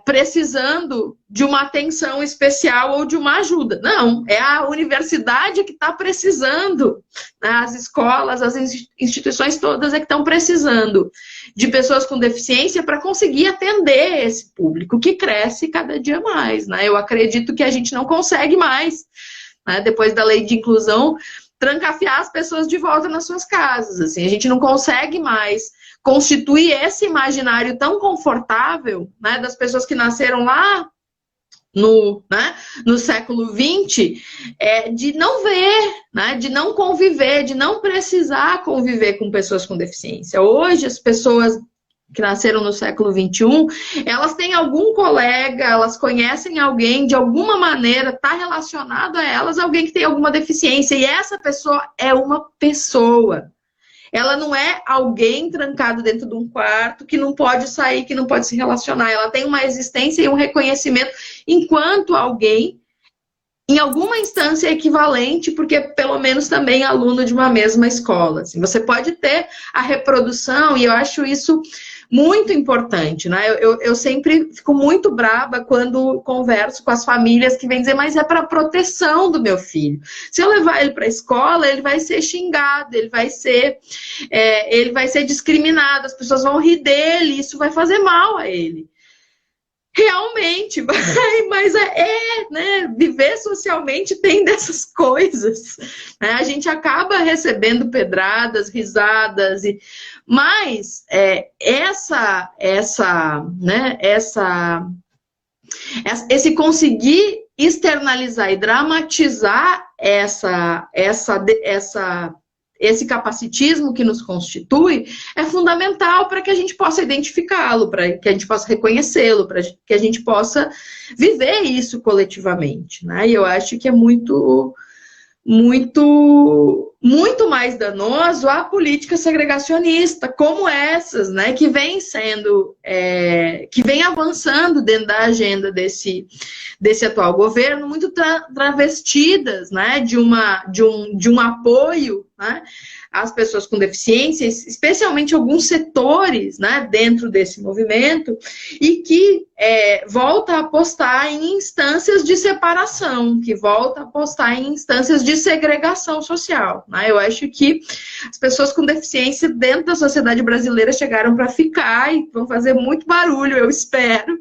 precisando de uma atenção especial ou de uma ajuda. Não, é a universidade que está precisando, né? As escolas, as instituições todas é que estão precisando de pessoas com deficiência para conseguir atender esse público que cresce cada dia mais. Né? Eu acredito que a gente não consegue mais, né, depois da lei de inclusão, trancafiar as pessoas de volta nas suas casas. Assim, a gente não consegue mais constituir esse imaginário tão confortável, né, das pessoas que nasceram lá no século XX, de não ver, né, de não conviver, de não precisar conviver com pessoas com deficiência. Hoje, as pessoas que nasceram no século XXI, elas têm algum colega, elas conhecem alguém, de alguma maneira, está relacionado a elas alguém que tem alguma deficiência, e essa pessoa é uma pessoa. Ela não é alguém trancado dentro de um quarto, que não pode sair, que não pode se relacionar. Ela tem uma existência e um reconhecimento enquanto alguém, em alguma instância equivalente, porque pelo menos também é aluno de uma mesma escola. Assim, você pode ter a reprodução, e eu acho isso muito importante, né? Eu sempre fico muito braba quando converso com as famílias que vêm dizer, mas é para proteção do meu filho. Se eu levar ele para a escola, ele vai ser xingado, ele vai ser discriminado, as pessoas vão rir dele, isso vai fazer mal a ele. Realmente vai, mas né, viver socialmente tem dessas coisas, né? A gente acaba recebendo pedradas, risadas, mas esse conseguir externalizar e dramatizar esse capacitismo que nos constitui é fundamental para que a gente possa identificá-lo, para que a gente possa reconhecê-lo, para que a gente possa viver isso coletivamente, né? E eu acho que é muito mais danoso a política segregacionista, como essas, né, que vem avançando dentro da agenda desse atual governo, muito travestidas, né, de um apoio, né, às pessoas com deficiência, especialmente alguns setores, né, dentro desse movimento, e que volta a apostar em instâncias de separação, que volta a apostar em instâncias de segregação social. Né? Eu acho que as pessoas com deficiência dentro da sociedade brasileira chegaram para ficar e vão fazer muito barulho, eu espero.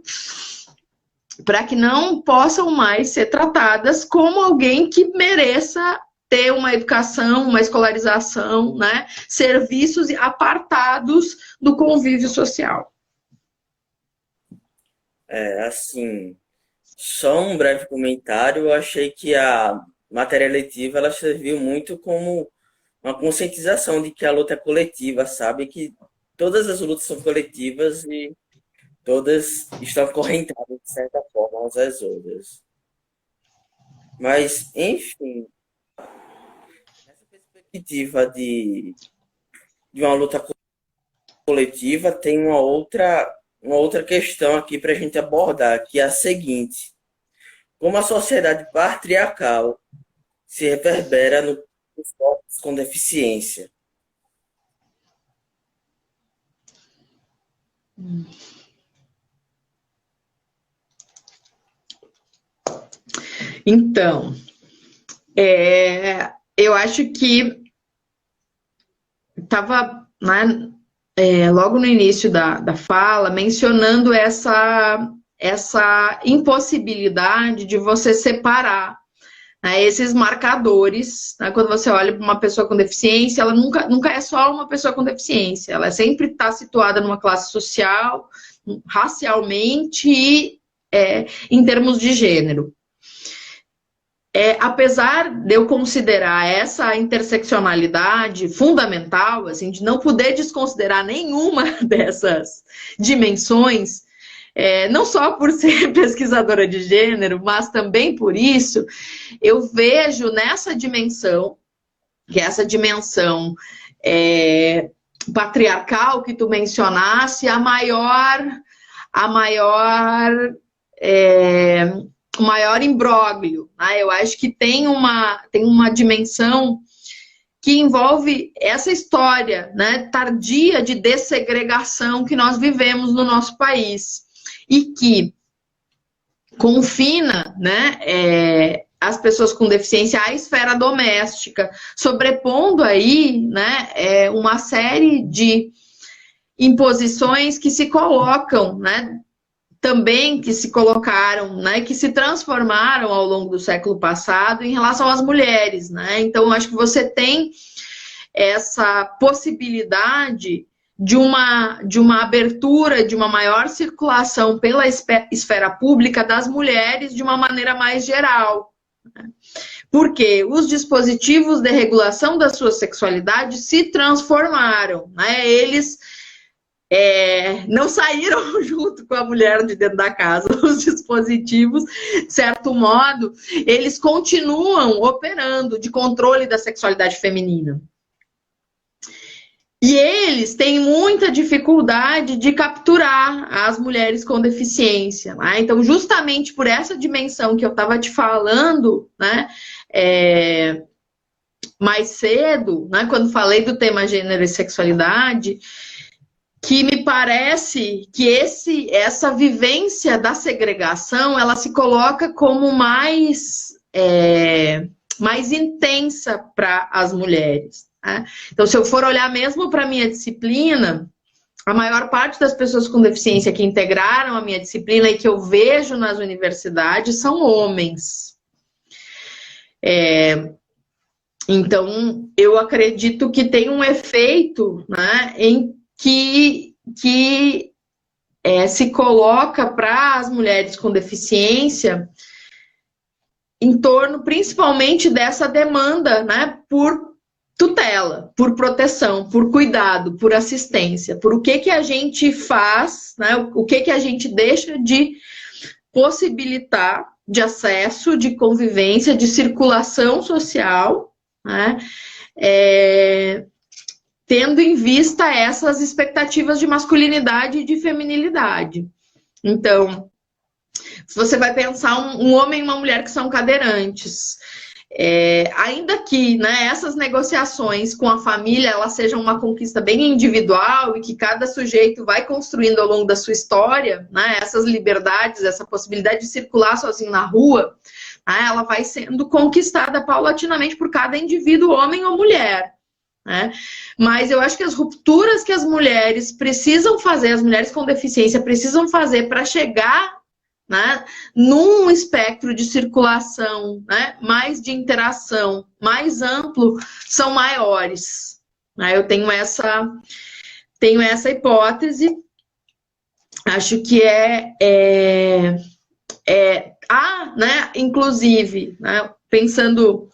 para que não possam mais ser tratadas como alguém que mereça ter uma educação, uma escolarização, né? Serviços apartados do convívio social. Assim, só um breve comentário. Eu achei que a matéria letiva ela serviu muito como uma conscientização de que a luta é coletiva, sabe? Que todas as lutas são coletivas e todas estão acorrentadas, de certa forma, umas às outras. Mas, enfim, nessa perspectiva de uma luta coletiva, tem uma outra questão aqui para a gente abordar, que é a seguinte: como a sociedade patriarcal se reverbera nos corpos com deficiência. Então, eu acho que estava, né, logo no início da fala, mencionando essa impossibilidade de você separar, né, esses marcadores, né, quando você olha para uma pessoa com deficiência, ela nunca é só uma pessoa com deficiência, ela sempre está situada numa classe social, racialmente e em termos de gênero. Apesar de eu considerar essa interseccionalidade fundamental, assim, de não poder desconsiderar nenhuma dessas dimensões, não só por ser pesquisadora de gênero, mas também por isso, eu vejo nessa dimensão, que é essa dimensão patriarcal que tu mencionasse, o maior imbróglio, né? Eu acho que tem uma dimensão que envolve essa história, né, tardia de dessegregação que nós vivemos no nosso país e que confina, né, as pessoas com deficiência à esfera doméstica, sobrepondo aí, né, uma série de imposições que se colocam, né, também que se colocaram, né, que se transformaram ao longo do século passado em relação às mulheres, né? Então, eu acho que você tem essa possibilidade de uma abertura, de uma maior circulação pela esfera pública das mulheres de uma maneira mais geral, né? Porque os dispositivos de regulação da sua sexualidade se transformaram, né? Eles não saíram junto com a mulher de dentro da casa. Os dispositivos, de certo modo, eles continuam operando de controle da sexualidade feminina. E eles têm muita dificuldade de capturar as mulheres com deficiência, né? Então, justamente por essa dimensão que eu estava te falando, né, mais cedo, né, quando falei do tema gênero e sexualidade, que me parece que essa vivência da segregação, ela se coloca como mais intensa para as mulheres, né? Então, se eu for olhar mesmo para a minha disciplina, a maior parte das pessoas com deficiência que integraram a minha disciplina e que eu vejo nas universidades são homens. Então, eu acredito que tem um efeito, né, em que se coloca para as mulheres com deficiência em torno, principalmente, dessa demanda, né, por tutela, por proteção, por cuidado, por assistência, por o que a gente faz, né, o que a gente deixa de possibilitar de acesso, de convivência, de circulação social, né, tendo em vista essas expectativas de masculinidade e de feminilidade. Então, se você vai pensar um homem e uma mulher que são cadeirantes, ainda que, né, essas negociações com a família elas sejam uma conquista bem individual e que cada sujeito vai construindo ao longo da sua história, né, essas liberdades, essa possibilidade de circular sozinho na rua, né, ela vai sendo conquistada paulatinamente por cada indivíduo, homem ou mulher, né? Mas eu acho que as rupturas que as mulheres precisam fazer, as mulheres com deficiência precisam fazer para chegar, né, num espectro de circulação, né, mais de interação, mais amplo, são maiores. Né? Eu tenho essa hipótese. Acho que né, inclusive, né, pensando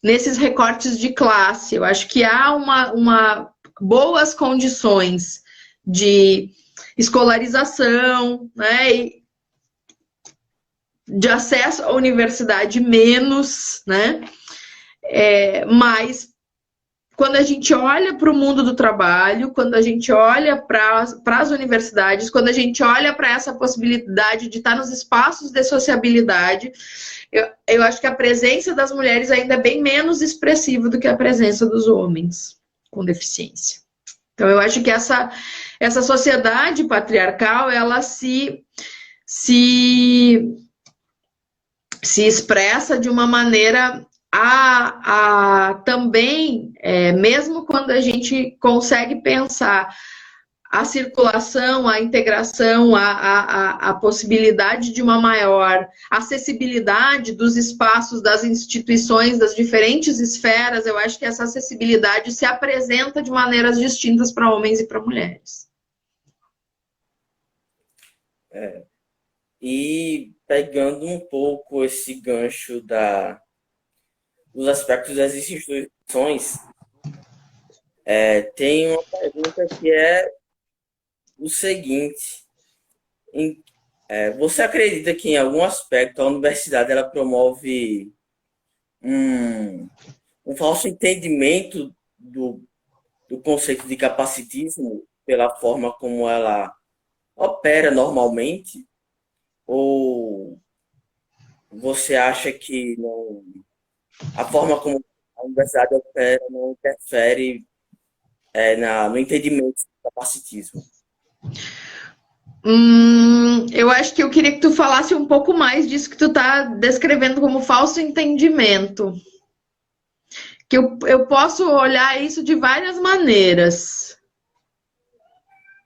nesses recortes de classe, eu acho que há uma boas condições de escolarização, né, de acesso à universidade menos, né, mas quando a gente olha para o mundo do trabalho, quando a gente olha para as universidades, quando a gente olha para essa possibilidade de estar nos espaços de sociabilidade, eu acho que a presença das mulheres ainda é bem menos expressiva do que a presença dos homens com deficiência. Então, eu acho que essa sociedade patriarcal, ela se expressa de uma maneira também, mesmo quando a gente consegue pensar a circulação, a integração, a possibilidade de uma maior acessibilidade dos espaços, das instituições, das diferentes esferas, eu acho que essa acessibilidade se apresenta de maneiras distintas para homens e para mulheres. E pegando um pouco esse gancho dos aspectos das instituições, tem uma pergunta que é o seguinte: você acredita que em algum aspecto a universidade ela promove um falso entendimento do conceito de capacitismo pela forma como ela opera normalmente? Ou você acha que a forma como a universidade opera não interfere no entendimento do capacitismo? Eu acho que eu queria que tu falasse um pouco mais disso que tu está descrevendo como falso entendimento. Que eu posso olhar isso de várias maneiras.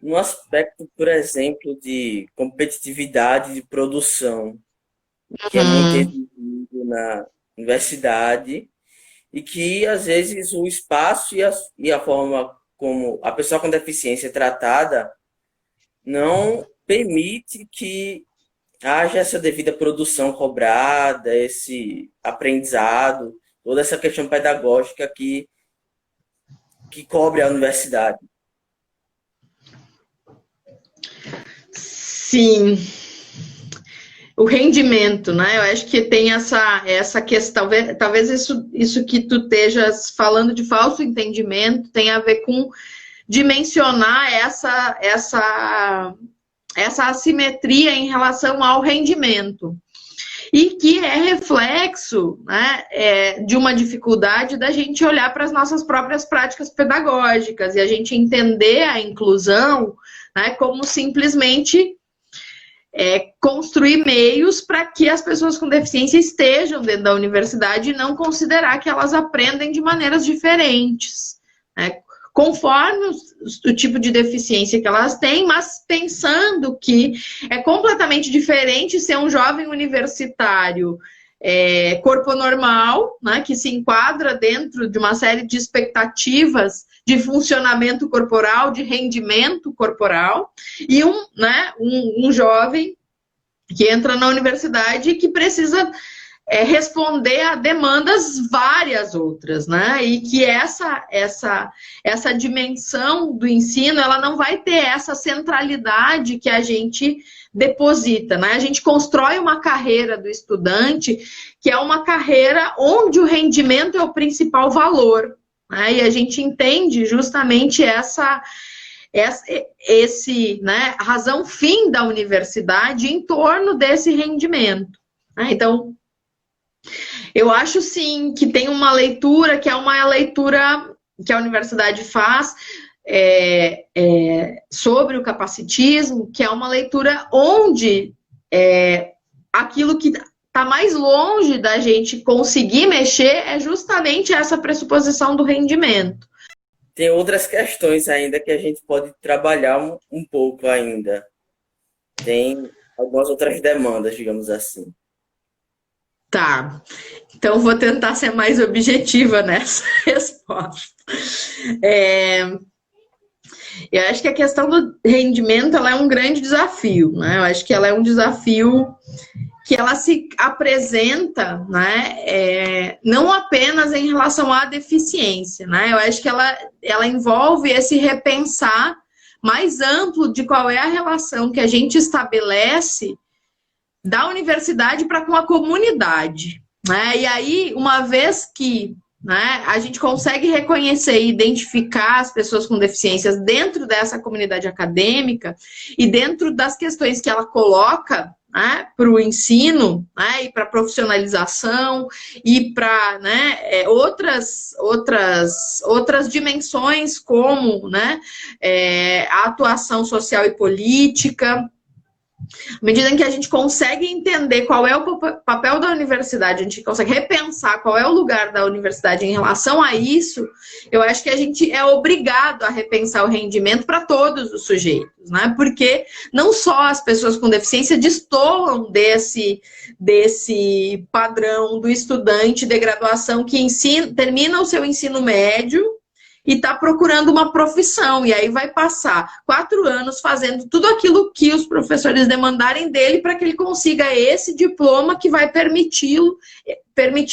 No aspecto, por exemplo, de competitividade de produção, que é muito exigido na universidade, e que, às vezes, o espaço e a forma como a pessoa com deficiência é tratada não permite que haja essa devida produção cobrada, esse aprendizado, toda essa questão pedagógica que cobre a universidade. Sim. O rendimento, né? Eu acho que tem essa questão, talvez isso que tu estejas falando de falso entendimento tenha a ver com dimensionar essa assimetria em relação ao rendimento. E que é reflexo, né, de uma dificuldade da gente olhar para as nossas próprias práticas pedagógicas e a gente entender a inclusão, né, como simplesmente construir meios para que as pessoas com deficiência estejam dentro da universidade e não considerar que elas aprendem de maneiras diferentes, né? Conforme o tipo de deficiência que elas têm, mas pensando que é completamente diferente ser um jovem universitário corpo normal, né, que se enquadra dentro de uma série de expectativas de funcionamento corporal, de rendimento corporal, e um jovem que entra na universidade e que precisa responder a demandas várias outras, né? E que essa dimensão do ensino, ela não vai ter essa centralidade que a gente deposita, né? A gente constrói uma carreira do estudante que é uma carreira onde o rendimento é o principal valor, né? E a gente entende justamente essa razão fim da universidade em torno desse rendimento, né? Então, eu acho sim que tem uma leitura que é uma leitura que a universidade faz sobre o capacitismo, que é uma leitura onde aquilo que está mais longe da gente conseguir mexer é justamente essa pressuposição do rendimento. Tem outras questões ainda que a gente pode trabalhar um pouco ainda. Tem algumas outras demandas, digamos assim. Tá. Então, vou tentar ser mais objetiva nessa resposta. Eu acho que a questão do rendimento ela é um grande desafio, né? Eu acho que ela é um desafio que ela se apresenta, né, não apenas em relação à deficiência, né? Eu acho que ela envolve esse repensar mais amplo de qual é a relação que a gente estabelece da universidade para com a comunidade, né? E aí, uma vez que, né, a gente consegue reconhecer e identificar as pessoas com deficiências dentro dessa comunidade acadêmica e dentro das questões que ela coloca, né, para o ensino, né, e para a profissionalização e para, né, outras dimensões como, né, a atuação social e política. À medida em que a gente consegue entender qual é o papel da universidade, a gente consegue repensar qual é o lugar da universidade em relação a isso, eu acho que a gente é obrigado a repensar o rendimento para todos os sujeitos, né? Porque não só as pessoas com deficiência destoam desse padrão do estudante de graduação que termina o seu ensino médio e está procurando uma profissão, e aí vai passar 4 anos fazendo tudo aquilo que os professores demandarem dele para que ele consiga esse diploma que vai permitir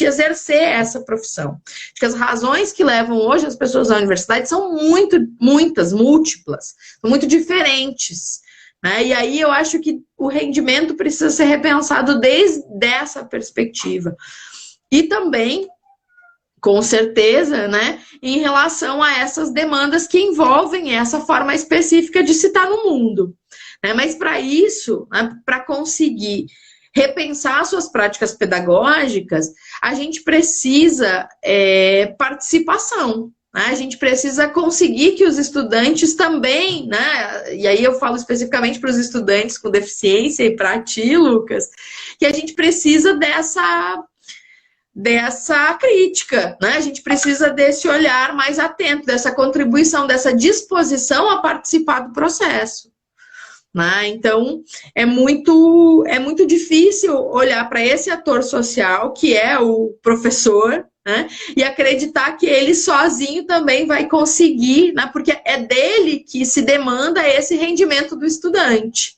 exercer essa profissão. Acho que as razões que levam hoje as pessoas à universidade são muitas, múltiplas, são muito diferentes, né? E aí eu acho que o rendimento precisa ser repensado desde essa perspectiva. E também, com certeza, né, em relação a essas demandas que envolvem essa forma específica de se estar no mundo, né? Mas para isso, né, para conseguir repensar suas práticas pedagógicas, a gente precisa participação, né? A gente precisa conseguir que os estudantes também, né, e aí eu falo especificamente para os estudantes com deficiência e para ti, Lucas, que a gente precisa dessa crítica, né? A gente precisa desse olhar mais atento, dessa contribuição, dessa disposição a participar do processo, né? Então, é muito difícil olhar para esse ator social, que é o professor, né? E acreditar que ele sozinho também vai conseguir, né? Porque é dele que se demanda esse rendimento do estudante.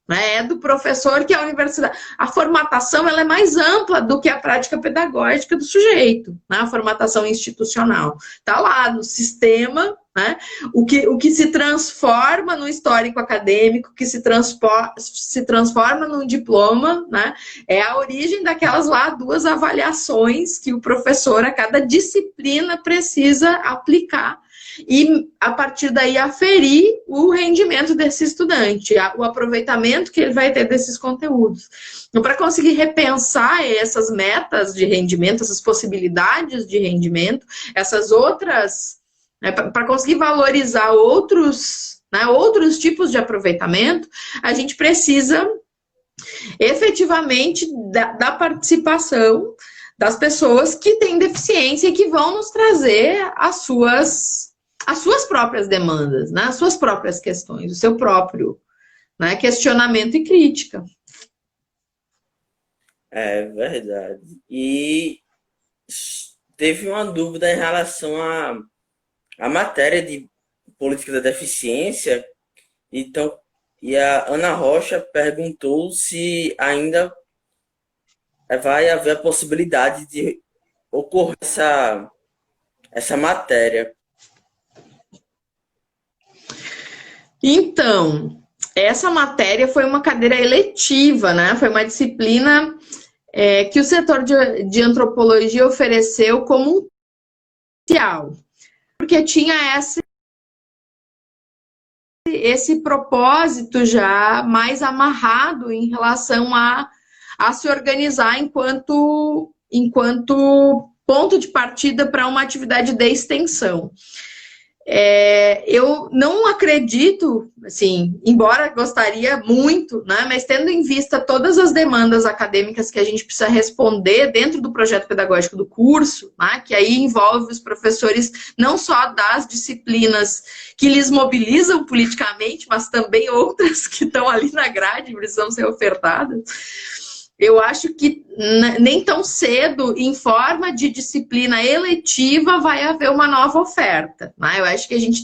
É do professor que a universidade... A formatação ela é mais ampla do que a prática pedagógica do sujeito, né? A formatação institucional. Está lá no sistema, né? O que se transforma no histórico acadêmico, que se transforma num diploma, né? É a origem daquelas lá 2 avaliações que o professor, a cada disciplina, precisa aplicar. E, a partir daí, aferir o rendimento desse estudante, o aproveitamento que ele vai ter desses conteúdos. Então, para conseguir repensar essas metas de rendimento, essas possibilidades de rendimento, essas outras, né, para conseguir valorizar outros tipos de aproveitamento, a gente precisa efetivamente da participação das pessoas que têm deficiência e que vão nos trazer as suas próprias demandas, né? As suas próprias questões, o seu próprio, né, questionamento e crítica. É verdade. E teve uma dúvida em relação à matéria de política da deficiência. Então, e a Ana Rocha perguntou se ainda vai haver a possibilidade de ocorrer essa matéria. Então, essa matéria foi uma cadeira eletiva, né? Foi uma disciplina que o setor de antropologia ofereceu como inicial, porque tinha esse propósito já mais amarrado em relação a se organizar enquanto ponto de partida para uma atividade de extensão. Eu não acredito, assim, embora gostaria muito, né, mas tendo em vista todas as demandas acadêmicas que a gente precisa responder dentro do projeto pedagógico do curso, né, que aí envolve os professores não só das disciplinas que lhes mobilizam politicamente, mas também outras que estão ali na grade e precisam ser ofertadas. Eu acho que nem tão cedo, em forma de disciplina eletiva, vai haver uma nova oferta, né? Eu acho que a gente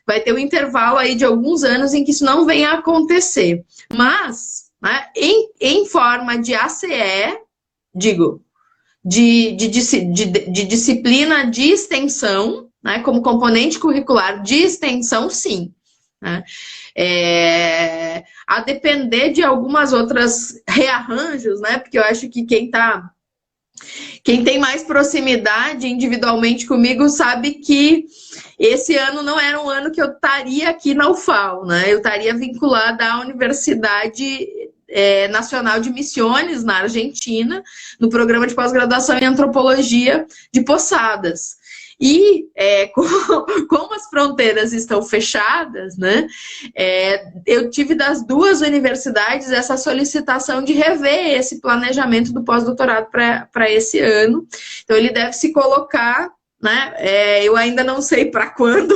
vai ter um intervalo aí de alguns anos em que isso não venha a acontecer. Mas, né, em forma de ACE, digo, de disciplina de extensão, né, como componente curricular de extensão, sim. Né? A depender de algumas outras rearranjos, né? Porque eu acho que quem tem mais proximidade individualmente comigo sabe que esse ano não era um ano que eu estaria aqui na UFAL, né? Eu estaria vinculada à Universidade Nacional de Missões, na Argentina, no programa de pós-graduação em Antropologia de Posadas. E como as fronteiras estão fechadas, né, eu tive das duas universidades essa solicitação de rever esse planejamento do pós-doutorado para esse ano. Então, ele deve se colocar, né, eu ainda não sei para quando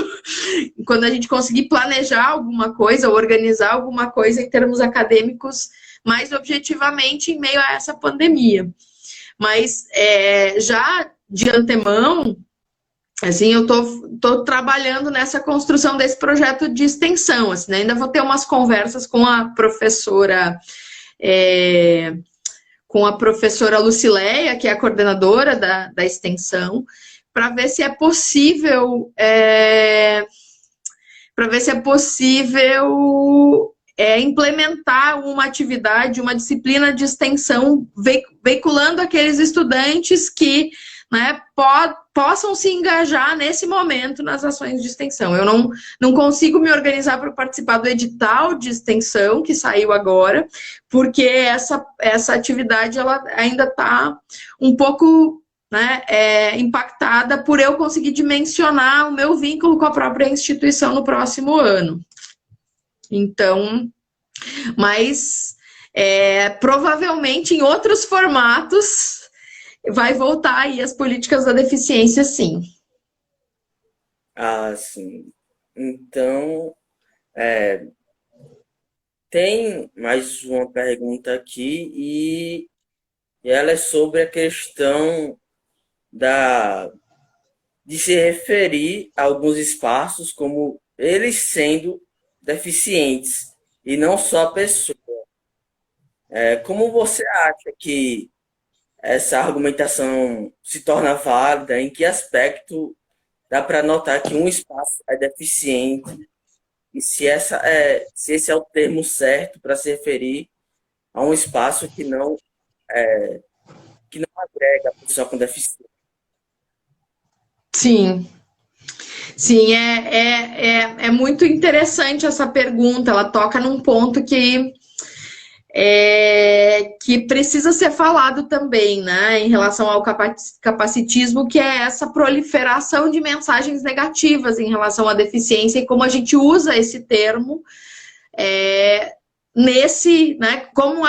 a gente conseguir planejar alguma coisa, organizar alguma coisa em termos acadêmicos, mais objetivamente em meio a essa pandemia. Mas já de antemão, assim, eu tô trabalhando nessa construção desse projeto de extensão, assim, né? Ainda vou ter umas conversas com a professora Lucileia, que é a coordenadora da extensão, para ver se é possível implementar uma atividade, uma disciplina de extensão, veiculando aqueles estudantes que, né, possam se engajar nesse momento nas ações de extensão. Eu não consigo me organizar para participar do edital de extensão que saiu agora, porque essa atividade ela ainda está um pouco, né, impactada por eu conseguir dimensionar o meu vínculo com a própria instituição no próximo ano. Então, mas provavelmente em outros formatos vai voltar aí as políticas da deficiência, sim. Ah, sim. Então, tem mais uma pergunta aqui e ela é sobre a questão de se referir a alguns espaços como eles sendo deficientes e não só a pessoa. Como você acha que essa argumentação se torna válida? Em que aspecto dá para notar que um espaço é deficiente e se esse é o termo certo para se referir a um espaço que não agrega a pessoa com deficiência? Sim. Sim, é muito interessante essa pergunta. Ela toca num ponto que precisa ser falado também, né, em relação ao capacitismo, que é essa proliferação de mensagens negativas em relação à deficiência e como a gente usa esse termo né, como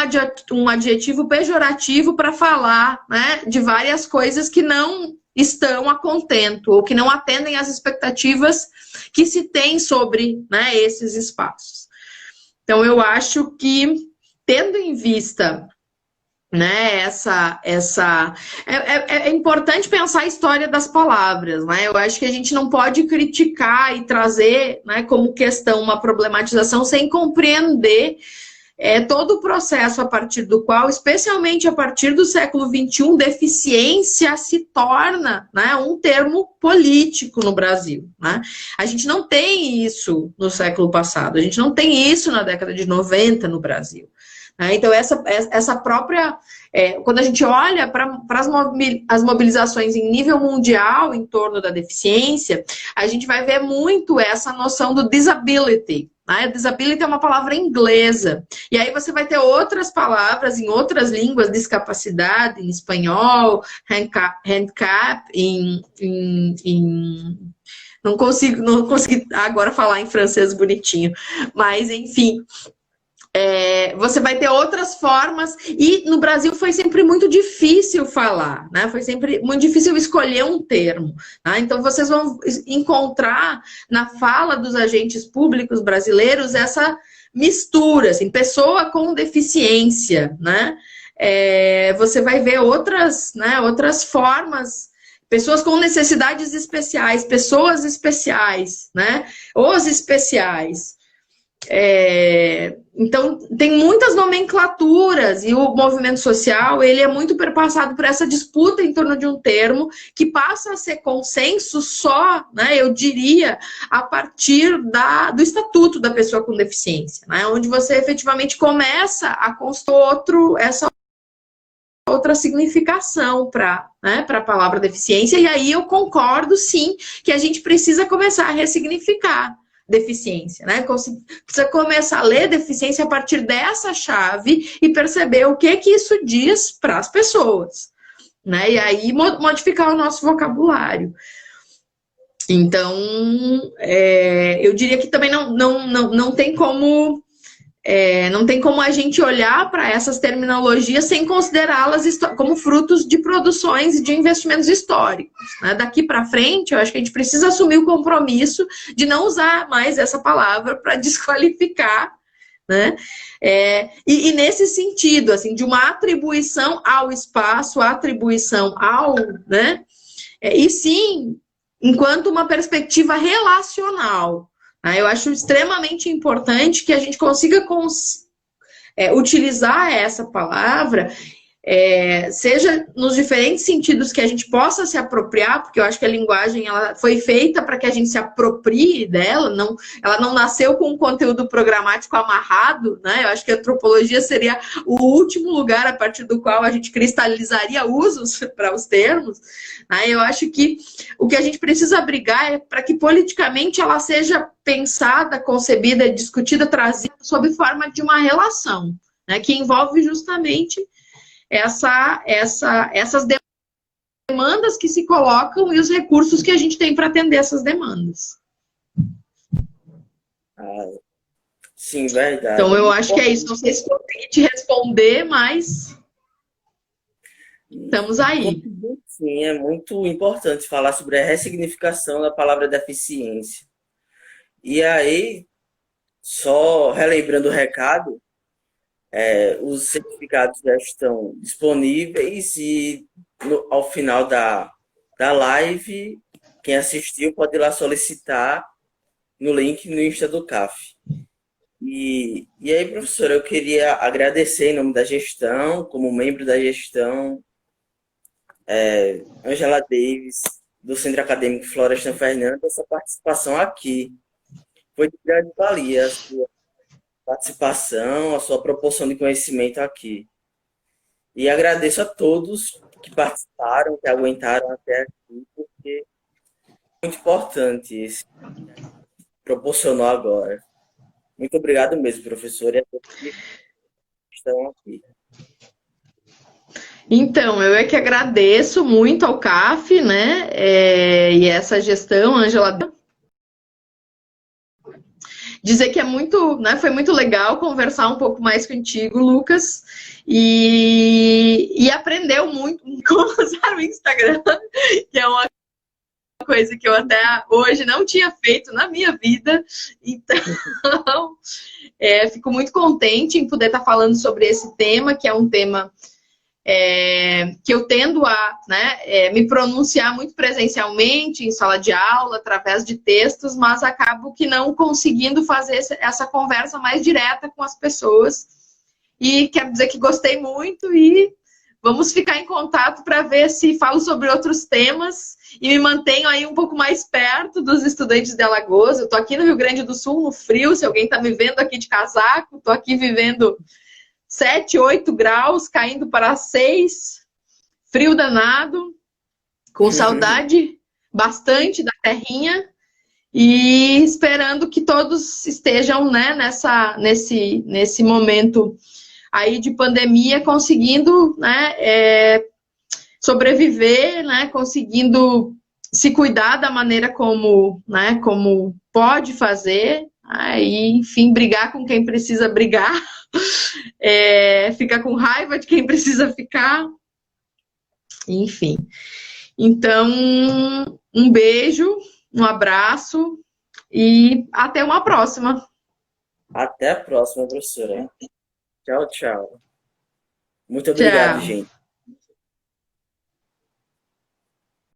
um adjetivo pejorativo para falar, né, de várias coisas que não estão a contento ou que não atendem às expectativas que se tem sobre, né, esses espaços. Então, eu acho que, tendo em vista, né, é importante pensar a história das palavras, né? Eu acho que a gente não pode criticar e trazer, né, como questão uma problematização sem compreender todo o processo a partir do qual, especialmente a partir do século XXI, deficiência se torna, né, um termo político no Brasil, né? A gente não tem isso no século passado, a gente não tem isso na década de 90 no Brasil. Então, essa própria... quando a gente olha para as mobilizações em nível mundial em torno da deficiência, a gente vai ver muito essa noção do disability. Disability é uma palavra inglesa. E aí você vai ter outras palavras em outras línguas, discapacidade em espanhol, handicap Não consegui agora falar em francês bonitinho. Mas, enfim, você vai ter outras formas, e no Brasil foi sempre muito difícil falar, né? Foi sempre muito difícil escolher um termo, tá? Então vocês vão encontrar na fala dos agentes públicos brasileiros essa mistura, assim, pessoa com deficiência, né? Você vai ver outras, né, outras formas, pessoas com necessidades especiais, pessoas especiais, né? Os especiais. Então, tem muitas nomenclaturas, e o movimento social, ele é muito perpassado por essa disputa em torno de um termo que passa a ser consenso só, né, eu diria, a partir do Estatuto da Pessoa com Deficiência, né, onde você efetivamente começa a construir essa outra significação para, né, para a palavra deficiência, e aí eu concordo, sim, que a gente precisa começar a ressignificar deficiência, né? Precisa começar a ler deficiência a partir dessa chave e perceber o que isso diz para as pessoas, né? E aí modificar o nosso vocabulário. Então, eu diria que também não tem como não tem como a gente olhar para essas terminologias sem considerá-las como frutos de produções e de investimentos históricos, né? Daqui para frente, eu acho que a gente precisa assumir o compromisso de não usar mais essa palavra para desqualificar, né? E nesse sentido, assim, de uma atribuição ao espaço, atribuição ao, né? E sim, enquanto uma perspectiva relacional. Eu acho extremamente importante que a gente consiga utilizar essa palavra, seja nos diferentes sentidos que a gente possa se apropriar, porque eu acho que a linguagem ela foi feita para que a gente se aproprie dela, ela não nasceu com um conteúdo programático amarrado, né? Eu acho que a antropologia seria o último lugar a partir do qual a gente cristalizaria usos para os termos. Eu acho que o que a gente precisa brigar é para que politicamente ela seja pensada, concebida, discutida, trazida sob forma de uma relação, né, que envolve justamente essas demandas que se colocam e os recursos que a gente tem para atender essas demandas. Sim, verdade. Então, eu acho que é isso. Não sei se consegui te responder, mas estamos aí. Sim, é muito importante falar sobre a ressignificação da palavra deficiência. E aí, só relembrando o recado, os certificados já estão disponíveis e ao final da live, quem assistiu pode ir lá solicitar no link no Insta do CAF. E aí, professora, eu queria agradecer em nome da gestão, como membro da gestão, Angela Davis, do Centro Acadêmico Florestan Fernandes, essa participação aqui. Foi de grande valia a sua participação, a sua proporção de conhecimento aqui. E agradeço a todos que participaram, que aguentaram até aqui, porque é muito importante isso que proporcionou agora. Muito obrigado mesmo, professor, e a todos que estão aqui. Então, eu é que agradeço muito ao CAF, né, e essa gestão, Angela. Dizer que né, foi muito legal conversar um pouco mais contigo, Lucas, e aprendeu muito como usar o Instagram, que é uma coisa que eu até hoje não tinha feito na minha vida. Então, fico muito contente em poder estar falando sobre esse tema, que é um tema que eu tendo a, né, me pronunciar muito presencialmente em sala de aula, através de textos, mas acabo que não conseguindo fazer essa conversa mais direta com as pessoas. E quero dizer que gostei muito e vamos ficar em contato para ver se falo sobre outros temas e me mantenho aí um pouco mais perto dos estudantes de Alagoas. Eu estou aqui no Rio Grande do Sul, no frio, se alguém está me vendo aqui de casaco, estou aqui vivendo 7, 8 graus, caindo para 6, frio danado, com saudade bastante da terrinha e esperando que todos estejam, né, nesse momento aí de pandemia, conseguindo, né, sobreviver, né, conseguindo se cuidar da maneira como, né, como pode fazer, aí, enfim, brigar com quem precisa brigar, ficar com raiva de quem precisa ficar, enfim. Então, um beijo, um abraço e até uma próxima. Até a próxima, professora. Tchau, tchau. Muito obrigado, Tchau. gente.